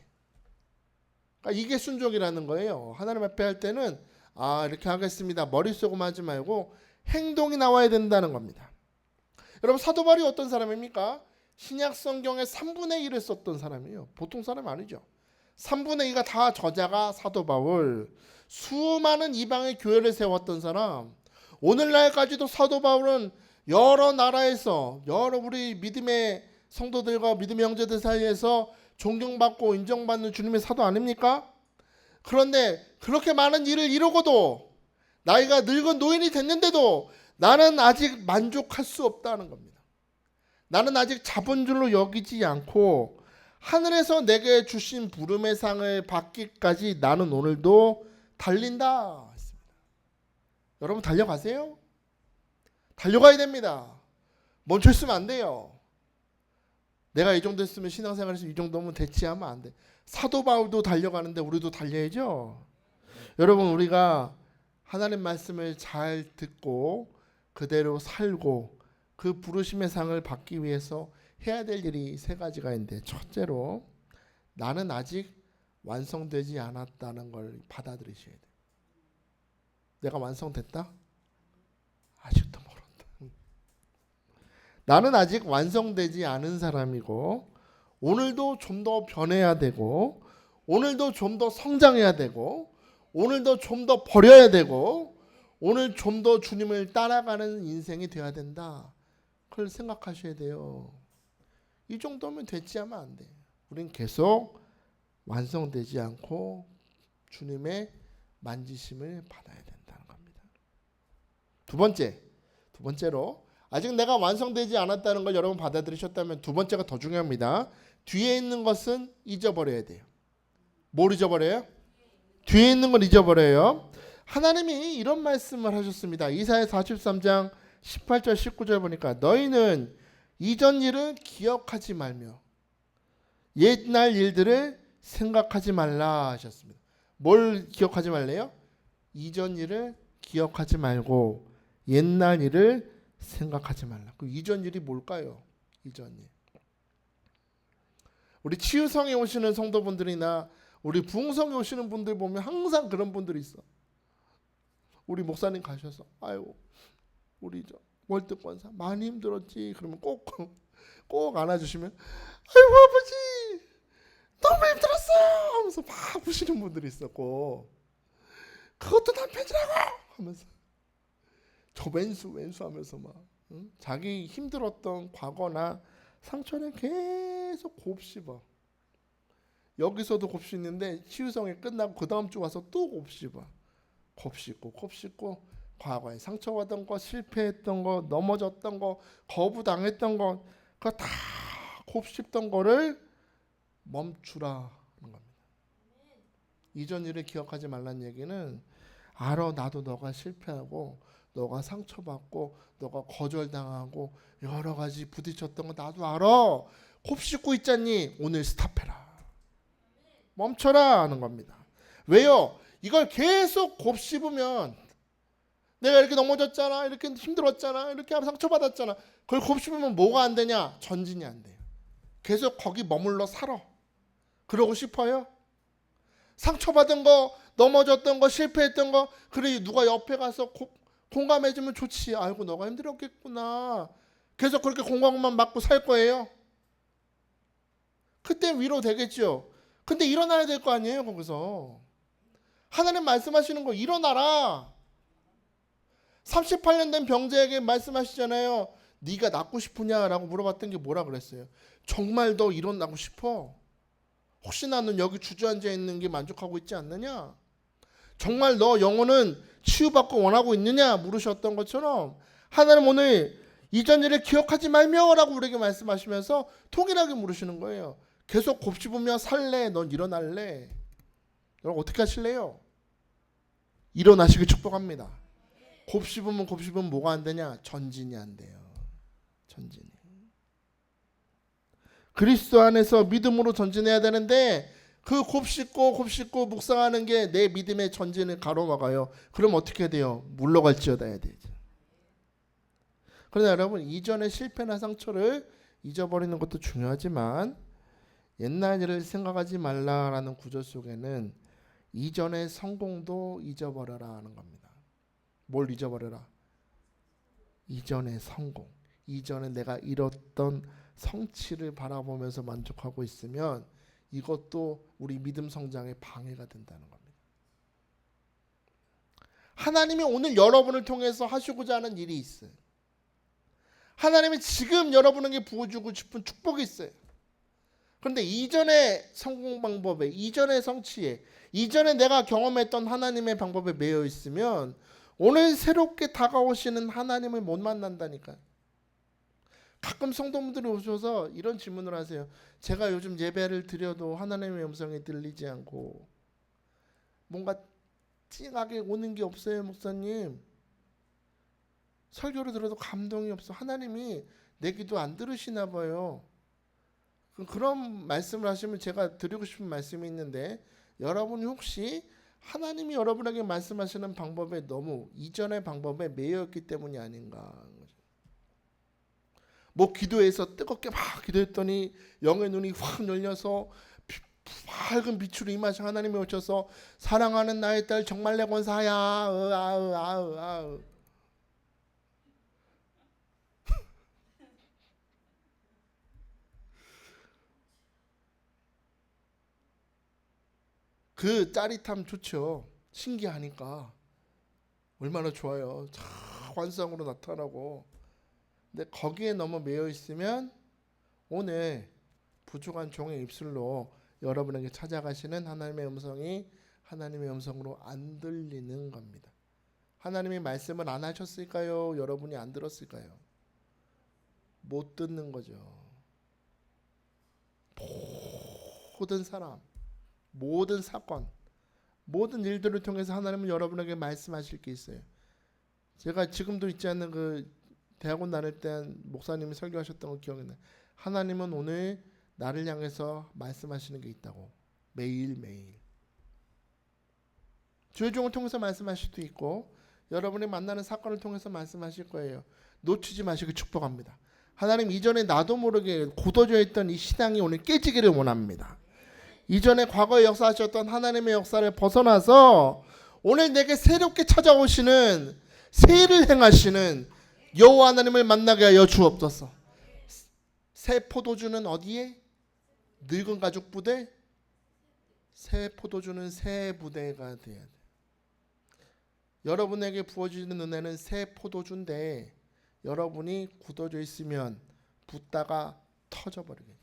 그러니까 이게 순종이라는 거예요. 하나님 앞에 할 때는 이렇게 하겠습니다. 머릿속으로 하지 말고 행동이 나와야 된다는 겁니다. 여러분 사도 바울이 어떤 사람입니까? 신약 성경의 3분의 1을 썼던 사람이에요. 보통 사람 아니죠. 3분의 2가 다 저자가 사도 바울. 수많은 이방의 교회를 세웠던 사람. 오늘날까지도 사도 바울은 여러 나라에서 여러 우리 믿음의 성도들과 믿음의 형제들 사이에서 존경받고 인정받는 주님의 사도 아닙니까? 그런데 그렇게 많은 일을 이루고도 나이가 늙은 노인이 됐는데도 나는 아직 만족할 수 없다는 겁니다. 나는 아직 잡은 줄로 여기지 않고 하늘에서 내게 주신 부름의 상을 받기까지 나는 오늘도 달린다 했습니다. 여러분 달려가세요. 달려가야 됩니다. 멈춰 있으면 안 돼요. 내가 이 정도 했으면 신앙생활에서 이 정도면 대치하면 안 돼. 사도 바울도 달려가는데 우리도 달려야죠. 여러분 우리가 하나님 말씀을 잘 듣고 그대로 살고 그 부르심의 상을 받기 위해서 해야 될 일이 세 가지가 있는데 첫째로 나는 아직 완성되지 않았다는 걸 받아들이셔야 돼요. 내가 완성됐다? 아직도 멀었다. 나는 아직 완성되지 않은 사람이고 오늘도 좀 더 변해야 되고 오늘도 좀 더 성장해야 되고 오늘도 좀 더 버려야 되고 오늘 좀 더 주님을 따라가는 인생이 되어야 된다. 그걸 생각하셔야 돼요. 이 정도면 대치하면 안 돼. 우린 계속 완성되지 않고 주님의 만지심을 받아야 된다는 겁니다. 두 번째로 아직 내가 완성되지 않았다는 걸 여러분 받아들이셨다면 두 번째가 더 중요합니다. 뒤에 있는 것은 잊어버려야 돼요. 뭘 잊어버려요? 뒤에 있는 걸 잊어버려요. 하나님이 이런 말씀을 하셨습니다. 이사야 43장 18절 19절 보니까 너희는 이전 일을 기억하지 말며 옛날 일들을 생각하지 말라 하셨습니다. 뭘 기억하지 말래요? 이전 일을 기억하지 말고 옛날 일을 생각하지 말라. 그 이전 일이 뭘까요? 이전 일. 우리 치유성에 오시는 성도분들이나 우리 부흥성에 오시는 분들 보면 항상 그런 분들이 있어. 우리 목사님 가셔서 아유 우리 저 월드권사 많이 힘들었지. 그러면 꼭 안아주시면 아이고 아버지 너무 힘들었어 하면서 막 우시는 분들이 있었고 그것도 남편이라고 하면서 저 왼수 하면서 막 자기 힘들었던 과거나 상처를 계속 곱씹어. 여기서도 곱씹는데 치유성이 끝나고 그 다음 주 와서 또 곱씹어. 곱씹고 과거에 상처받은 거, 실패했던 거, 넘어졌던 거, 거부당했던 거 그거 다 곱씹던 거를 멈추라는 겁니다. 이전 일을 기억하지 말란 얘기는 알아 나도 너가 실패하고 너가 상처받고 너가 거절당하고 여러 가지 부딪혔던 거 나도 알아. 곱씹고 있잖니. 오늘 스탑해라. 멈춰라 하는 겁니다. 왜요? 이걸 계속 곱씹으면 내가 이렇게 넘어졌잖아. 이렇게 힘들었잖아. 이렇게 상처받았잖아. 그걸 곱씹으면 뭐가 안 되냐? 전진이 안 돼요. 계속 거기 머물러 살아. 그러고 싶어요? 상처받은 거, 넘어졌던 거, 실패했던 거 그래 누가 옆에 가서 공감해주면 좋지. 아이고 너가 힘들었겠구나. 계속 그렇게 공감만 받고 살 거예요? 그때 위로 되겠죠. 근데 일어나야 될 거 아니에요. 거기서 하나님 말씀하시는 거 일어나라. 38년 된 병자에게 말씀하시잖아요. 네가 낫고 싶으냐라고 물어봤던 게 뭐라 그랬어요? 정말 너 일어나고 싶어? 혹시 나는 여기 주저앉아 있는 게 만족하고 있지 않느냐? 정말 너 영혼은 치유받고 원하고 있느냐? 물으셨던 것처럼 하나님 오늘 이전 일을 기억하지 말며라고 우리에게 말씀하시면서 통일하게 물으시는 거예요. 계속 곱씹으며 살래? 넌 일어날래? 여러분 어떻게 하실래요? 일어나시길 축복합니다. 곱씹으면 뭐가 안 되냐? 전진이 안 돼요. 전진이. 그리스도 안에서 믿음으로 전진해야 되는데 그 곱씹고 묵상하는 게 내 믿음의 전진을 가로막아요. 그럼 어떻게 돼요? 물러갈지어다 해야 되죠. 그러나 여러분 이전의 실패나 상처를 잊어버리는 것도 중요하지만 옛날 일을 생각하지 말라라는 구절 속에는 이전의 성공도 잊어버려라 하는 겁니다. 뭘 잊어버려라? 이전의 성공, 이전에 내가 이뤘던 성취를 바라보면서 만족하고 있으면 이것도 우리 믿음 성장에 방해가 된다는 겁니다. 하나님이 오늘 여러분을 통해서 하시고자 하는 일이 있어요. 하나님이 지금 여러분에게 부어주고 싶은 축복이 있어요. 그런데 이전의 성공 방법에, 이전의 성취에, 이전에 내가 경험했던 하나님의 방법에 매여 있으면 오늘 새롭게 다가오시는 하나님을 못 만난다니까요. 가끔 성도분들이 오셔서 이런 질문을 하세요. 제가 요즘 예배를 드려도 하나님의 음성이 들리지 않고 뭔가 찡하게 오는 게 없어요, 목사님. 설교를 들어도 감동이 없어. 하나님이 내 기도 안 들으시나 봐요. 그런 말씀을 하시면 제가 드리고 싶은 말씀이 있는데 여러분이 혹시 하나님이 여러분에게 말씀하시는 방법에 너무 이전의 방법에 매여있기 때문이 아닌가. 뭐 기도해서 뜨겁게 막 기도했더니 영의 눈이 확 열려서 밝은 빛으로 임하시 하나님이 오셔서 사랑하는 나의 딸 정말 내 권사야. 아으. 그 짜릿함 좋죠. 신기하니까 얼마나 좋아요. 환상으로 나타나고. 근데 거기에 너무 매여 있으면 오늘 부족한 종의 입술로 여러분에게 찾아가시는 하나님의 음성이 하나님의 음성으로 안 들리는 겁니다. 하나님이 말씀을 안 하셨을까요? 여러분이 안 들었을까요? 못 듣는 거죠. 모든 사람, 모든 사건, 모든 일들을 통해서 하나님은 여러분에게 말씀하실 게 있어요. 제가 지금도 있지 않는 그 대학원 다닐 때 목사님이 설교하셨던 거 기억나요. 하나님은 오늘 나를 향해서 말씀하시는 게 있다고. 매일매일. 주의 종을 통해서 말씀하실 수도 있고 여러분이 만나는 사건을 통해서 말씀하실 거예요. 놓치지 마시고 축복합니다. 하나님, 이전에 나도 모르게 굳어져 있던 이 신앙이 오늘 깨지기를 원합니다. 이전에 과거에 역사하셨던 하나님의 역사를 벗어나서 오늘 내게 새롭게 찾아오시는 새를 행하시는 여호와 하나님을 만나게 하여 주옵소서. 새 포도주는 어디에? 늙은 가죽 부대? 새 포도주는 새 부대가 돼야 돼. 여러분에게 부어지는 은혜는 새 포도주인데 여러분이 굳어져 있으면 붓다가 터져버리게 돼.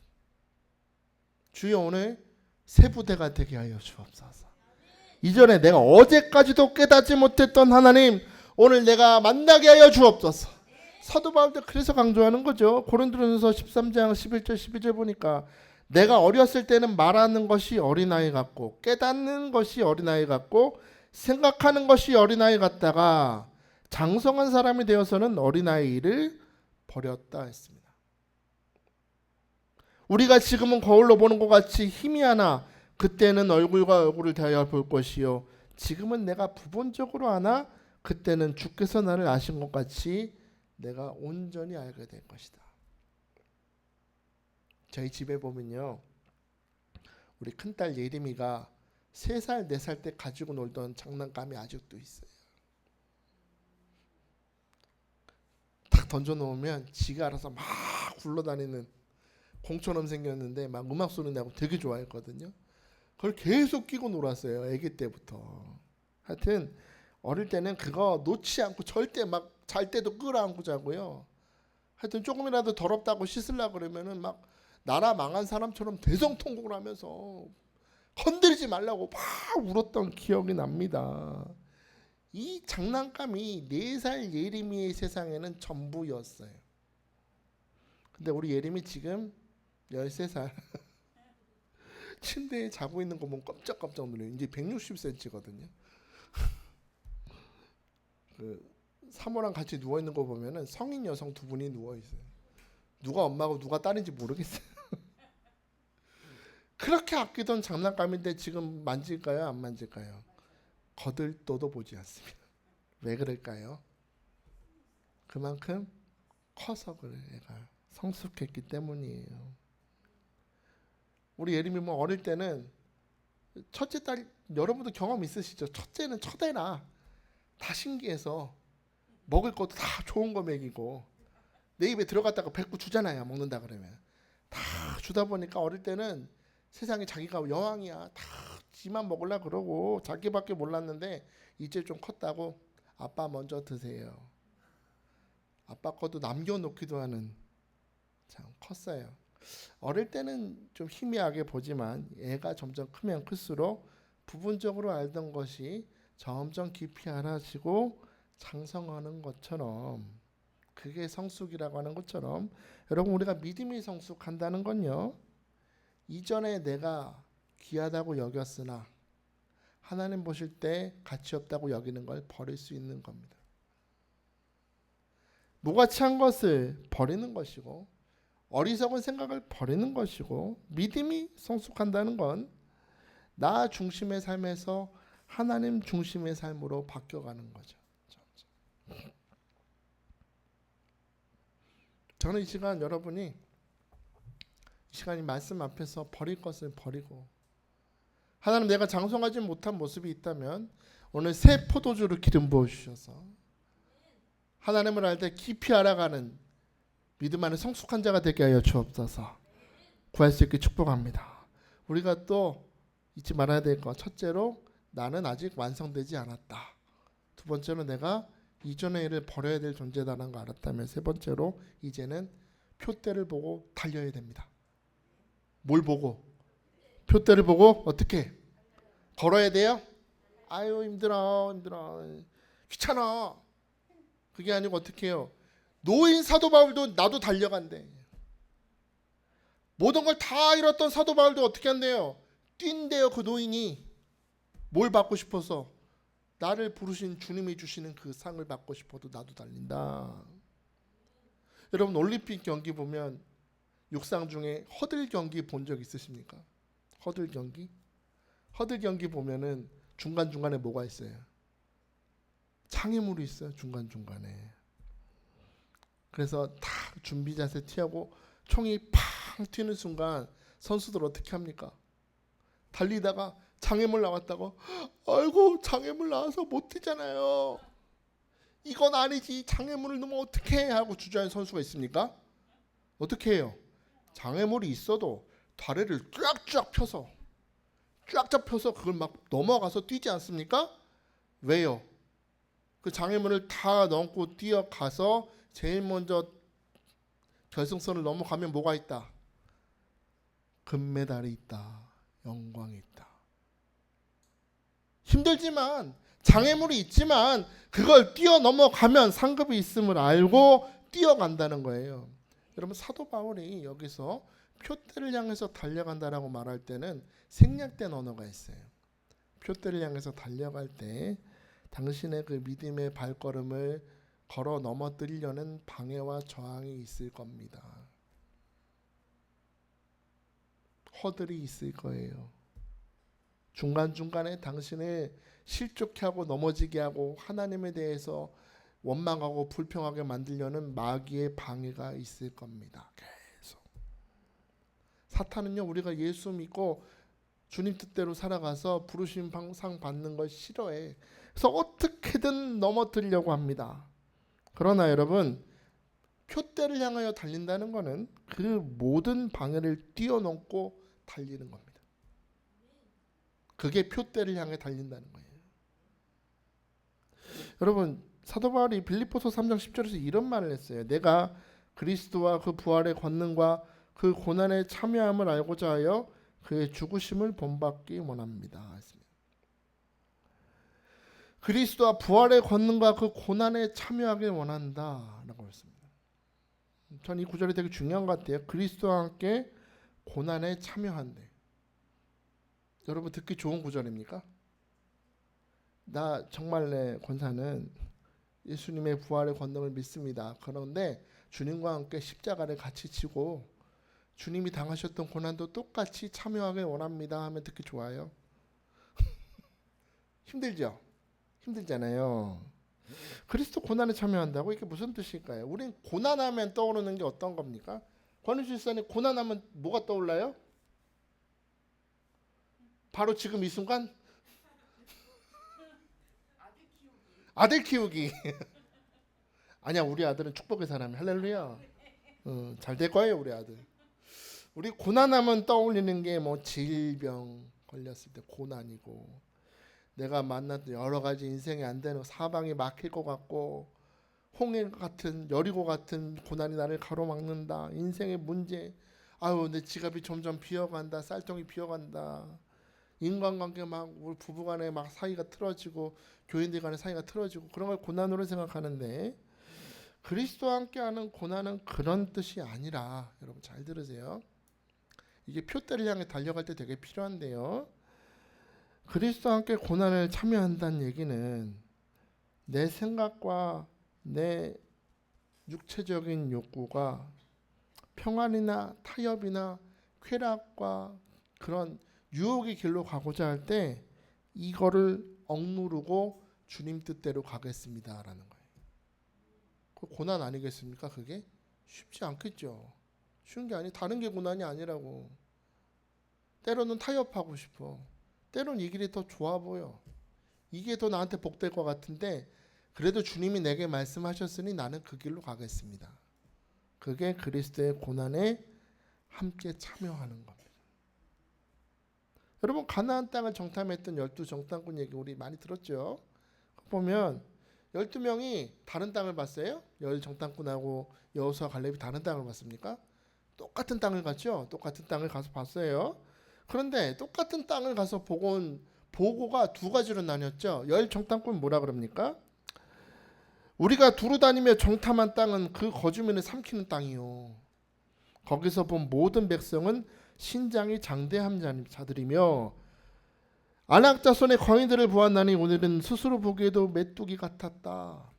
주여, 오늘 새 부대가 되게 하여 주옵소서. 이전에 내가 어제까지도 깨닫지 못했던 하나님, 오늘 내가 만나게 하여 주옵소서. 사도 바울도 그래서 강조하는 거죠. 고린도전서 13장 11절 12절 보니까 내가 어렸을 때는 말하는 것이 어린아이 같고 깨닫는 것이 어린아이 같고 생각하는 것이 어린아이 같다가 장성한 사람이 되어서는 어린아이를 버렸다 했습니다. 우리가 지금은 거울로 보는 것 같이 희미하나 그때는 얼굴과 얼굴을 대하여 볼 것이요 지금은 내가 부분적으로 아나 그때는 주께서 나를 아신 것 같이 내가 온전히 알게 될 것이다. 저희 집에 보면요, 우리 큰딸 예림이가 3살, 4살 때 가지고 놀던 장난감이 아직도 있어요. 딱 던져놓으면 지가 알아서 막 굴러다니는 공처럼 생겼는데 막 음악 소리 나고 되게 좋아했거든요. 그걸 계속 끼고 놀았어요. 아기 때부터. 하여튼 어릴 때는 그거 놓지 않고 절대 막 잘 때도 끌어안고 자고요. 하여튼 조금이라도 더럽다고 씻으려고 그러면은 막 나라 망한 사람처럼 대성통곡을 하면서 건드리지 말라고 막 울었던 기억이 납니다. 이 장난감이 4살 예림이의 세상에는 전부였어요. 근데 우리 예림이 지금 13살 침대에 자고 있는 거 보면 깜짝깜짝 놀라요. 이제 160cm거든요. 그 사모랑 같이 누워 있는 거 보면은 성인 여성 2분이 누워 있어요. 누가 엄마고 누가 딸인지 모르겠어요. 그렇게 아끼던 장난감인데 지금 만질까요? 안 만질까요? 거들떠도 보지 않습니다. 왜 그럴까요? 그만큼 커서 그래. 얘가 성숙했기 때문이에요. 우리 예림이 뭐 어릴 때는 첫째 딸, 여러분도 경험 있으시죠? 첫째는 첫애나 다 신기해서 먹을 것도 다 좋은 거 먹이고 내 입에 들어갔다가 뱉고 주잖아요. 먹는다 그러면 다 주다 보니까 어릴 때는 세상에 자기가 여왕이야. 다 지만 먹으려 그러고 자기밖에 몰랐는데 이제 좀 컸다고 아빠 먼저 드세요. 아빠 것도 남겨놓기도 하는, 참 컸어요. 어릴 때는 좀 희미하게 보지만 애가 점점 크면 클수록 부분적으로 알던 것이 점점 깊이 알아지고 장성하는 것처럼, 그게 성숙이라고 하는 것처럼 여러분, 우리가 믿음이 성숙한다는 건요, 이전에 내가 귀하다고 여겼으나 하나님 보실 때 가치 없다고 여기는 걸 버릴 수 있는 겁니다. 무가치한 것을 버리는 것이고 어리석은 생각을 버리는 것이고, 믿음이 성숙한다는 건 나 중심의 삶에서 하나님 중심의 삶으로 바뀌어가는 거죠. 저는 이 시간 여러분이 이 시간이 말씀 앞에서 버릴 것을 버리고, 하나님 내가 장성하지 못한 모습이 있다면 오늘 새 포도주로 기름 부어주셔서 하나님을 알 때 깊이 알아가는 믿음 안에 성숙한 자가 되게 하여 주옵소서. 구할 수 있게 축복합니다. 우리가 또 잊지 말아야 될 것, 첫째로 나는 아직 완성되지 않았다. 두 번째로 내가 이전의 일을 버려야 될 존재다라는 걸 알았다면, 세 번째로 이제는 표대를 보고 달려야 됩니다. 뭘 보고? 표대를 보고 어떻게 걸어야 돼요? 아유 힘들어 귀찮아. 그게 아니고 어떻게 해요? 노인 사도 바울도 나도 달려간대. 모든 걸 다 잃었던 사도 바울도 어떻게 한대요? 뛴대요. 그 노인이 뭘 받고 싶어서? 나를 부르신 주님이 주시는 그 상을 받고 싶어도 나도 달린다. 여러분 올림픽 경기 보면 육상 중에 허들 경기 본 적 있으십니까? 허들 경기? 허들 경기 보면은 중간중간에 뭐가 있어요? 장애물이 있어요. 중간중간에. 그래서 다 준비 자세 튀하고 총이 팡 튀는 순간 선수들 어떻게 합니까? 달리다가 장애물 나왔다고 아이고 장애물 나와서 못 뛰잖아요. 이건 아니지. 장애물을 넣으면 어떻게 하고 주저하는 선수가 있습니까? 어떻게 해요? 장애물이 있어도 다리를 쫙쫙 펴서 그걸 막 넘어가서 뛰지 않습니까? 왜요? 그 장애물을 다 넘고 뛰어가서 제일 먼저 결승선을 넘어가면 뭐가 있다? 금메달이 있다. 영광이 있다. 힘들지만 장애물이 있지만 그걸 뛰어넘어가면 상급이 있음을 알고 뛰어간다는 거예요. 여러분 사도 바울이 여기서 표대를 향해서 달려간다라고 말할 때는 생략된 언어가 있어요. 표대를 향해서 달려갈 때 당신의 그 믿음의 발걸음을 걸어 넘어뜨리려는 방해와 저항이 있을 겁니다. 허들이 있을 거예요. 중간중간에 당신을 실족해 하고 넘어지게 하고 하나님에 대해서 원망하고 불평하게 만들려는 마귀의 방해가 있을 겁니다. 계속. 사탄은요 우리가 예수 믿고 주님 뜻대로 살아가서 부르심 상 받는 걸 싫어해. 그래서 어떻게든 넘어뜨리려고 합니다. 그러나 여러분 표대를 향하여 달린다는 것은 그 모든 방해를 뛰어넘고 달리는 겁니다. 그게 표대를 향해 달린다는 거예요. 여러분 사도 바울이 빌립보서 3장 10절에서 이런 말을 했어요. 내가 그리스도와 그 부활의 권능과 그 고난에 참여함을 알고자 하여 그의 죽으심을 본받기 원합니다. 그리스도와 부활의 권능과 그 고난에 참여하길 원한다라고 했습니다. 전 이 구절이 되게 중요한 것 같아요. 그리스도와 함께 고난에 참여한대. 여러분 듣기 좋은 구절입니까? 나 정말 내 권사는 예수님의 부활의 권능을 믿습니다. 그런데 주님과 함께 십자가를 같이 지고 주님이 당하셨던 고난도 똑같이 참여하길 원합니다 하면 듣기 좋아요. 힘들죠? 힘들잖아요. 그리스도 고난에 참여한다고 이게 무슨 뜻일까요? 우린 고난하면 떠오르는 게 어떤 겁니까? 권은실사님 고난하면 뭐가 떠올라요? 바로 지금 이 순간? 아들 키우기. 아니야 우리 아들은 축복의 사람이 할렐루야. 잘 될 거예요 우리 아들. 우리 고난하면 떠올리는 게 뭐 질병 걸렸을 때 고난이고 내가 만났던 여러 가지 인생이 안 되는 사방이 막힐 것 같고 홍해 같은 여리고 같은 고난이 나를 가로막는다. 인생의 문제. 아유 내 지갑이 점점 비어간다. 쌀통이 비어간다. 인간관계 막 우리 부부간에 막 사이가 틀어지고 교인들 간의 사이가 틀어지고 그런 걸 고난으로 생각하는데 그리스도와 함께하는 고난은 그런 뜻이 아니라 여러분 잘 들으세요. 이게 표대를 향해 달려갈 때 되게 필요한데요. 그리스도와 함께 고난을 참여한다는 얘기는 내 생각과 내 육체적인 욕구가 평안이나 타협이나 쾌락과 그런 유혹의 길로 가고자 할 때 이거를 억누르고 주님 뜻대로 가겠습니다라는 거예요. 그 고난 아니겠습니까? 그게 쉽지 않겠죠. 쉬운 게 아니. 다른 게 고난이 아니라고. 때로는 타협하고 싶어. 때로는 이 길이 더 좋아 보여. 이게 더 나한테 복될 것 같은데 그래도 주님이 내게 말씀하셨으니 나는 그 길로 가겠습니다. 그게 그리스도의 고난에 함께 참여하는 겁니다. 여러분 가나안 땅을 정탐했던 12 정탐꾼 얘기 우리 많이 들었죠. 보면 12명이 다른 땅을 봤어요? 열 정탐꾼하고 여호수아 갈렙이 다른 땅을 봤습니까? 똑같은 땅을 갔죠. 똑같은 땅을 가서 봤어요. 그런데 똑같은 땅을 가서 보고가 두 가지로 나뉘었죠. 열 정탐꾼 뭐라 그럽니까? 우리가 두루 다니며 정탐한 땅은 그 거주민을 삼키는 땅이요. 거기서 본 모든 백성은 신장이 장대한 자들이며 아낙 자손의 거인들을 보았나니 오늘은 스스로 보기에도 메뚜기 같았다.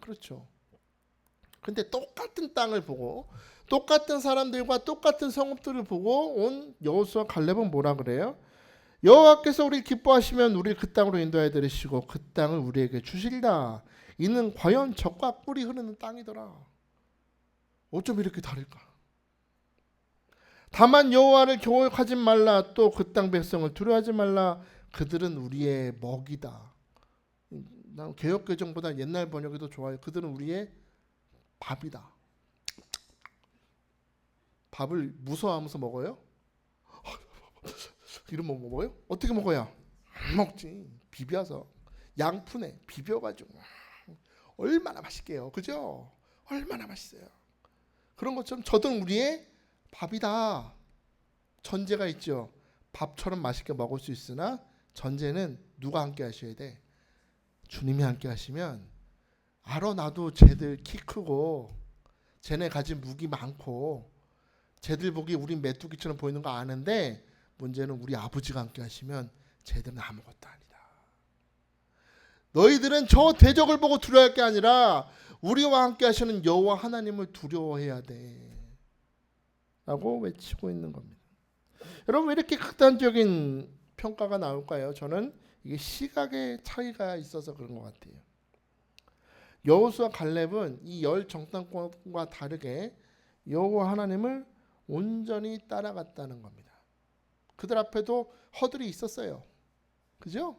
그렇죠. 근데 똑같은 땅을 보고 똑같은 사람들과 똑같은 성읍들을 보고 온 여호수아 갈렙은 뭐라 그래요? 여호와께서 우리를 기뻐하시면 우리를 그 땅으로 인도하여 들으시고 그 땅을 우리에게 주시리라. 이는 과연 젖과 꿀이 흐르는 땅이더라. 어쩜 이렇게 다를까? 다만 여호와를 경외하지 말라. 또 그 땅 백성을 두려워하지 말라. 그들은 우리의 먹이다. 난 개역개정보다 옛날 번역이 더 좋아요. 그들은 우리의 밥이다. 밥을 무서워하면서 먹어요? 이런 거 먹어요? 어떻게 먹어야? 안 먹지. 비벼서 양푼에 비벼가지고 얼마나 맛있게요. 그죠? 얼마나 맛있어요. 그런 것처럼 저들은 우리의 밥이다. 전제가 있죠. 밥처럼 맛있게 먹을 수 있으나 전제는 누가 함께 하셔야 돼? 주님이 함께 하시면 알아. 나도 쟤들 키 크고 쟤네 가진 무기 많고 쟤들 보기 우린 메뚜기처럼 보이는 거 아는데 문제는 우리 아버지가 함께 하시면 쟤들은 아무것도 아니다. 너희들은 저 대적을 보고 두려워할 게 아니라 우리와 함께 하시는 여호와 하나님을 두려워해야 돼 라고 외치고 있는 겁니다. 여러분 왜 이렇게 극단적인 평가가 나올까요? 저는 이게 시각의 차이가 있어서 그런 것 같아요. 여호수아 갈렙은 이 열 정탐꾼과 다르게 여호와 하나님을 온전히 따라갔다는 겁니다. 그들 앞에도 허들이 있었어요. 그죠?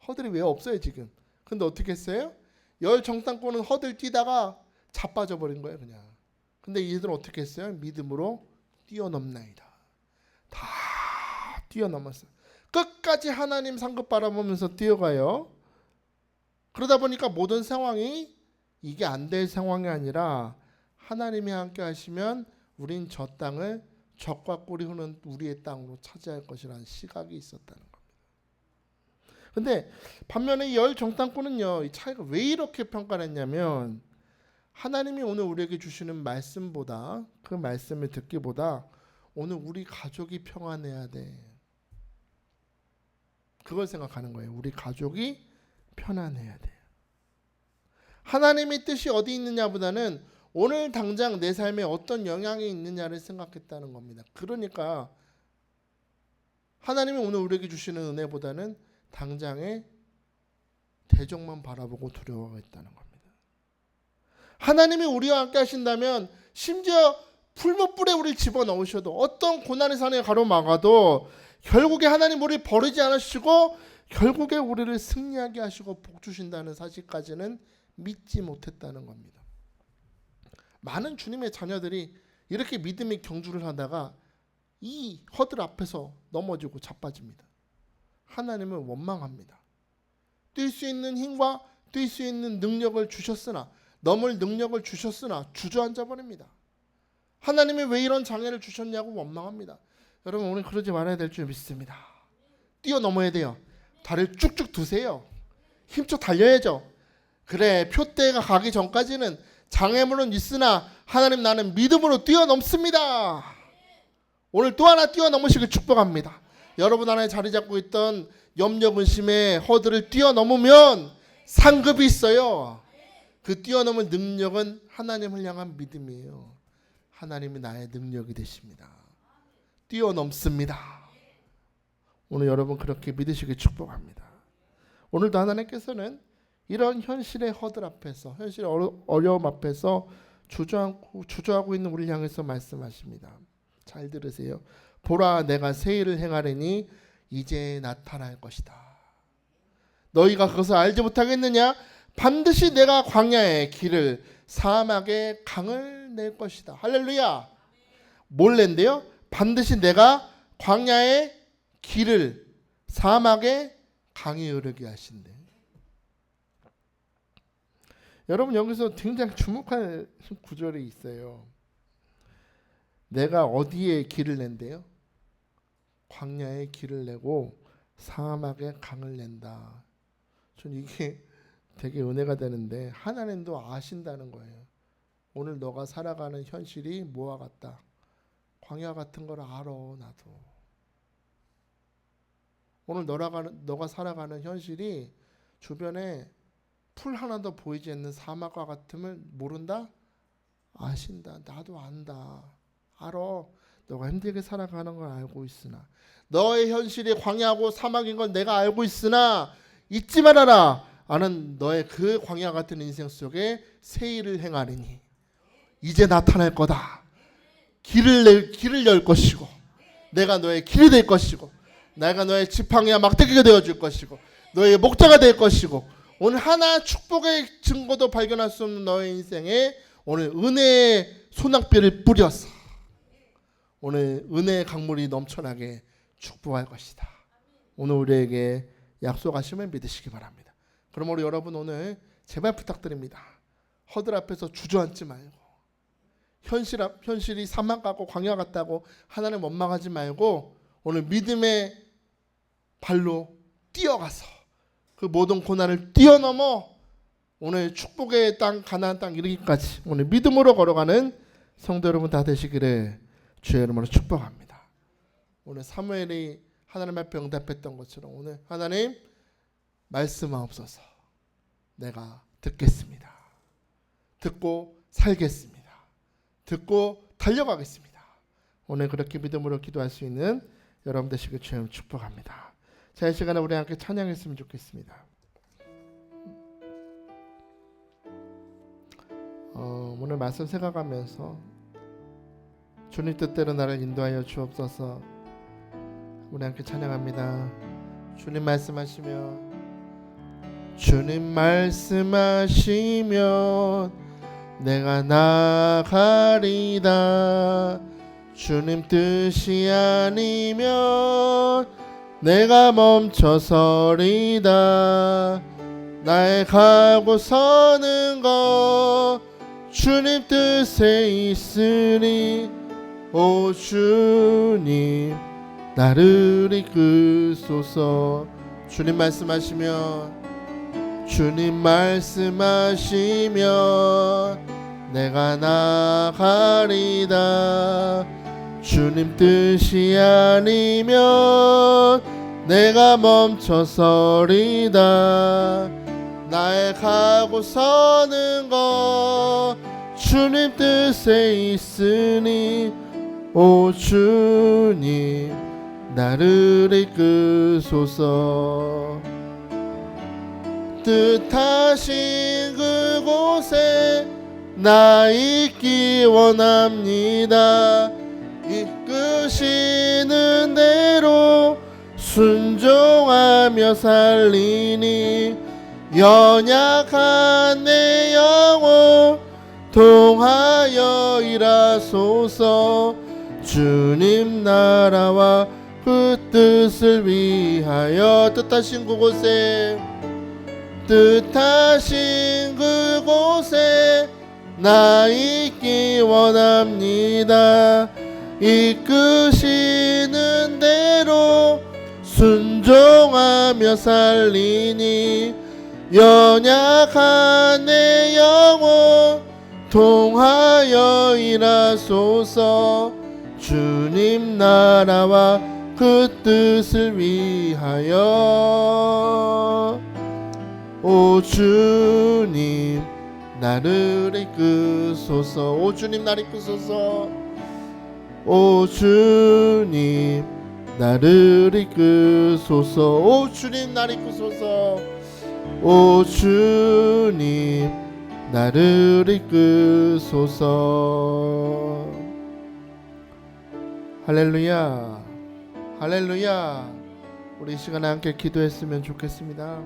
허들이 왜 없어요 지금? 근데 어떻게 했어요? 열 정탐꾼은 허들 뛰다가 자빠져 버린 거예요 그냥. 근데 이들은 어떻게 했어요? 믿음으로 뛰어넘나이다. 다 뛰어넘었어요. 끝까지 하나님 상급 바라보면서 뛰어가요. 그러다 보니까 모든 상황이 이게 안 될 상황이 아니라 하나님이 함께 하시면 우린 저 땅을 젖과 꿀이 흐르는 우리의 땅으로 차지할 것이라는 시각이 있었다는 겁니다. 근데 반면에 열 정탐꾼은요, 이 차이가 왜 이렇게 평가를 했냐면 하나님이 오늘 우리에게 주시는 말씀보다 그 말씀을 듣기보다 오늘 우리 가족이 평안해야 돼. 그걸 생각하는 거예요. 우리 가족이 편안해야 돼. 하나님의 뜻이 어디 있느냐보다는 오늘 당장 내 삶에 어떤 영향이 있느냐를 생각했다는 겁니다. 그러니까 하나님이 오늘 우리에게 주시는 은혜보다는 당장의 대적만 바라보고 두려워했다는 겁니다. 하나님이 우리와 함께 하신다면 심지어 풀무불에 우리를 집어넣으셔도 어떤 고난의 산에 가로막아도 결국에 하나님 우리를 버리지 않으시고 결국에 우리를 승리하게 하시고 복 주신다는 사실까지는 믿지 못했다는 겁니다. 많은 주님의 자녀들이 이렇게 믿음의 경주를 하다가 이 허들 앞에서 넘어지고 자빠집니다. 하나님은 원망합니다. 뛸 수 있는 힘과 뛸 수 있는 능력을 주셨으나 넘을 능력을 주셨으나 주저앉아 버립니다. 하나님이 왜 이런 장애를 주셨냐고 원망합니다. 여러분 오늘 그러지 말아야 될 줄 믿습니다. 뛰어넘어야 돼요. 다리를 쭉쭉 두세요. 힘껏 달려야죠. 그래 표대가 가기 전까지는 장애물은 있으나 하나님 나는 믿음으로 뛰어넘습니다. 오늘 또 하나 뛰어넘으시길 축복합니다. 여러분 안에 자리 잡고 있던 염려 근심의 허들을 뛰어넘으면 상급이 있어요. 그 뛰어넘은 능력은 하나님을 향한 믿음이에요. 하나님이 나의 능력이 되십니다. 뛰어넘습니다. 오늘 여러분 그렇게 믿으시길 축복합니다. 오늘도 하나님께서는 이런 현실의 허들 앞에서 현실의 어려움 앞에서 주저하고 있는 우리를 향해서 말씀하십니다. 잘 들으세요. 보라 내가 새 일을 행하리니 이제 나타날 것이다. 너희가 그것을 알지 못하겠느냐? 반드시 내가 광야의 길을 사막의 강을 낼 것이다. 할렐루야. 뭘 낸대요? 반드시 내가 광야의 길을 사막의 강에 이르게 하신대. 여러분 여기서 굉장히 주목할 구절이 있어요. 내가 어디에 길을 낸대요? 광야에 길을 내고 사막에 강을 낸다. 전 이게 되게 은혜가 되는데 하나님도 아신다는 거예요. 오늘 너가 살아가는 현실이 뭐와 같다. 광야 같은 걸 알아. 나도. 오늘 너가 살아가는 현실이 주변에 풀 하나도 보이지 않는 사막과 같음을 모른다? 아신다. 나도 안다. 알아. 너가 힘들게 살아가는 걸 알고 있으나 너의 현실이 광야고 사막인 걸 내가 알고 있으나 잊지 말아라. 나는 너의 그 광야 같은 인생 속에 새 일을 행하리니 이제 나타날 거다. 길을 열 것이고 내가 너의 길이 될 것이고 내가 너의 지팡이와 막대기가 되어줄 것이고 너의 목자가 될 것이고 오늘 하나 축복의 증거도 발견할 수 없는 너의 인생에 오늘 은혜의 소낙비를 뿌려서 오늘 은혜의 강물이 넘쳐나게 축복할 것이다. 오늘 우리에게 약속하심을 믿으시기 바랍니다. 그럼 우리 여러분 오늘 제발 부탁드립니다. 허들 앞에서 주저앉지 말고 현실이 사막 같고 광야 같다고 하나님 원망하지 말고 오늘 믿음의 발로 뛰어가서 그 모든 고난을 뛰어넘어 오늘 축복의 땅 가나안 땅 이르기까지 오늘 믿음으로 걸어가는 성도 여러분 다 되시기를 주의 이름으로 축복합니다. 오늘 사무엘이 하나님 앞에 응답했던 것처럼 오늘 하나님 말씀하옵소서. 내가 듣겠습니다. 듣고 살겠습니다. 듣고 달려가겠습니다. 오늘 그렇게 믿음으로 기도할 수 있는 여러분 되시길 주님 축복합니다. 자, 이 시간에 우리 함께 찬양했으면 좋겠습니다. 오늘 말씀 생각하면서 주님 뜻대로 나를 인도하여 주옵소서. 우리 함께 찬양합니다. 주님 말씀하시면 내가 나가리다. 주님 뜻이 아니면 내가 멈춰서리다. 나의 가고 서는 것 주님 뜻에 있으니 오 주님 나를 이끄소서. 주님 말씀하시면 내가 나가리다. 주님 뜻이 아니면 내가 멈춰서리다. 나의 가고 서는 것 주님 뜻에 있으니 오 주님 나를 이끄소서. 뜻하신 그곳에 나 있기 원합니다. 이끄시는 대로 순종하며 살리니 연약한 내 영혼 통하여 일하소서. 주님 나라와 그 뜻을 위하여 뜻하신 그곳에 나 있기 원합니다. 이끄시는 대로 순종하며 살리니 연약한 내 영혼 통하여 일하소서. 주님 나라와 그 뜻을 위하여 오 주님 나를 이끄소서. 오 주님 나를 이끄소서. 오 주님 나를 이끄소서. 오 주님 나를 이끄소서. 오 주님 나를 이끄소서. 할렐루야 할렐루야. 우리 이 시간에 함께 기도했으면 좋겠습니다.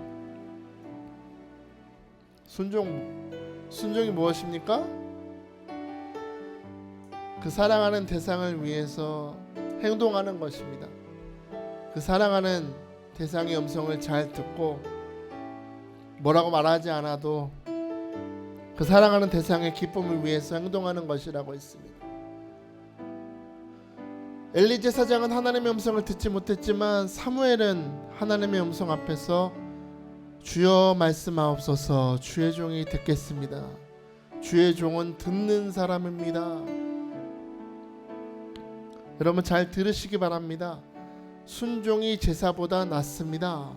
순종이 무엇입니까? 그 사랑하는 대상을 위해서 행동하는 것입니다. 그 사랑하는 대상의 음성을 잘 듣고 뭐라고 말하지 않아도 그 사랑하는 대상의 기쁨을 위해서 행동하는 것이라고 했습니다. 엘리 제사장은 하나님의 음성을 듣지 못했지만 사무엘은 하나님의 음성 앞에서 주여 말씀하옵소서, 주의 종이 듣겠습니다. 주의 종은 듣는 사람입니다. 여러분 잘 들으시기 바랍니다. 순종이 제사보다 낫습니다.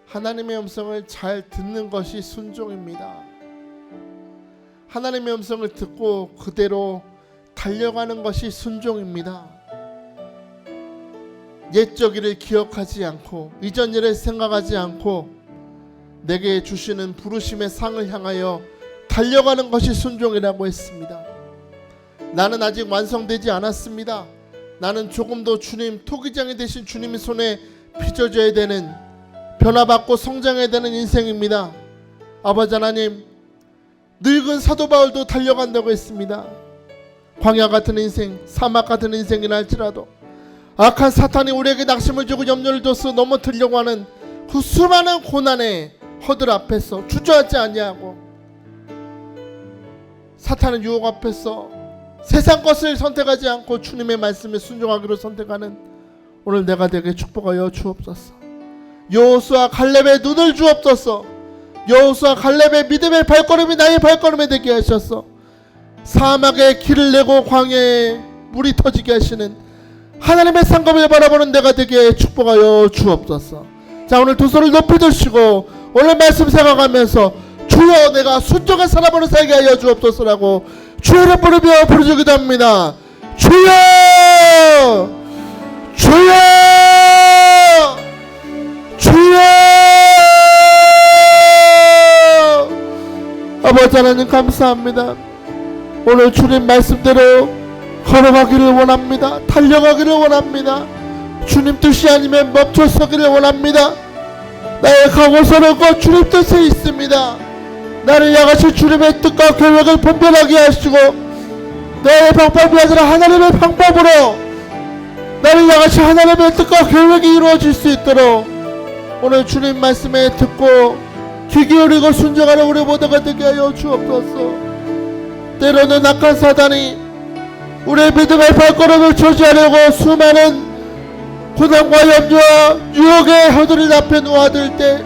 하나님의 음성을 잘 듣는 것이 순종입니다. 하나님의 음성을 듣고 그대로 달려가는 것이 순종입니다. 옛적 일을 기억하지 않고 이전 일을 생각하지 않고 내게 주시는 부르심의 상을 향하여 달려가는 것이 순종이라고 했습니다. 나는 아직 완성되지 않았습니다. 나는 조금 더 주님, 토기장이 되신 주님의 손에 빚어져야 되는, 변화받고 성장해야 되는 인생입니다. 아버지 하나님, 늙은 사도 바울도 달려간다고 했습니다. 광야 같은 인생, 사막 같은 인생이라 할지라도 악한 사탄이 우리에게 낙심을 주고 염려를 줘서 넘어뜨리려고 하는 그 수많은 고난의 허들 앞에서 주저하지 아니하고 사탄의 유혹 앞에서 세상 것을 선택하지 않고 주님의 말씀에 순종하기로 선택하는 오늘 내가 되게 축복하여 주옵소서. 여호수아 갈렙의 눈을 주옵소서. 여호수아 갈렙의 믿음의 발걸음이 나의 발걸음이 되게 하셔서 사막에 길을 내고 광야에 물이 터지게 하시는 하나님의 상급을 바라보는 내가 되게 축복하여 주옵소서. 자, 오늘 두 손을 높이 드시고 오늘 말씀 생각하면서 주여 내가 순종한 사람으로 살게 하여 주옵소서라고 주여를 부르며 부르짖기도 합니다. 주여, 주여, 주여. 아버지 하나님 감사합니다. 오늘 주님 말씀대로 걸어가기를 원합니다. 달려가기를 원합니다. 주님 뜻이 아니면 멈춰서기를 원합니다. 나의 각오서는 곧 주님 뜻에 있습니다. 나를 향하신 주님의 뜻과 계획을 분별하게 하시고 내 방법이 아니라 하나님의 방법으로 나를 향하신 하나님의 뜻과 계획이 이루어질 수 있도록 오늘 주님 말씀에 듣고 귀 기울이고 순종하는 우리 모두가 되게 하여 주옵소서. 때로는 악한 사단이 우리의 믿음의 발걸음을 저지하려고 수많은 고난과 염려와 유혹의 허들을 앞에 놓아들 때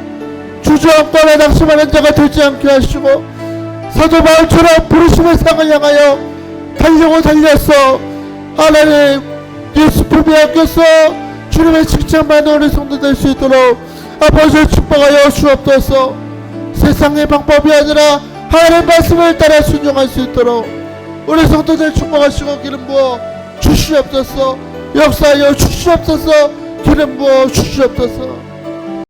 주저앉거나 낙심하는 자가 되지 않게 하시고 사도 바울처럼 부르심의 상을 향하여 달려고 달려서 하나님 예수 품에 안겨서 주님의 칭찬받는 우리 성도 될 수 있도록 아버지를 축복하여 주옵소서. 세상의 방법이 아니라 하나님의 말씀을 따라 순종할 수 있도록 우리 성도들 축복하시고 기름 부어 주시옵소서. 역사하여 주시옵소서. 기름 부어 주시옵소서.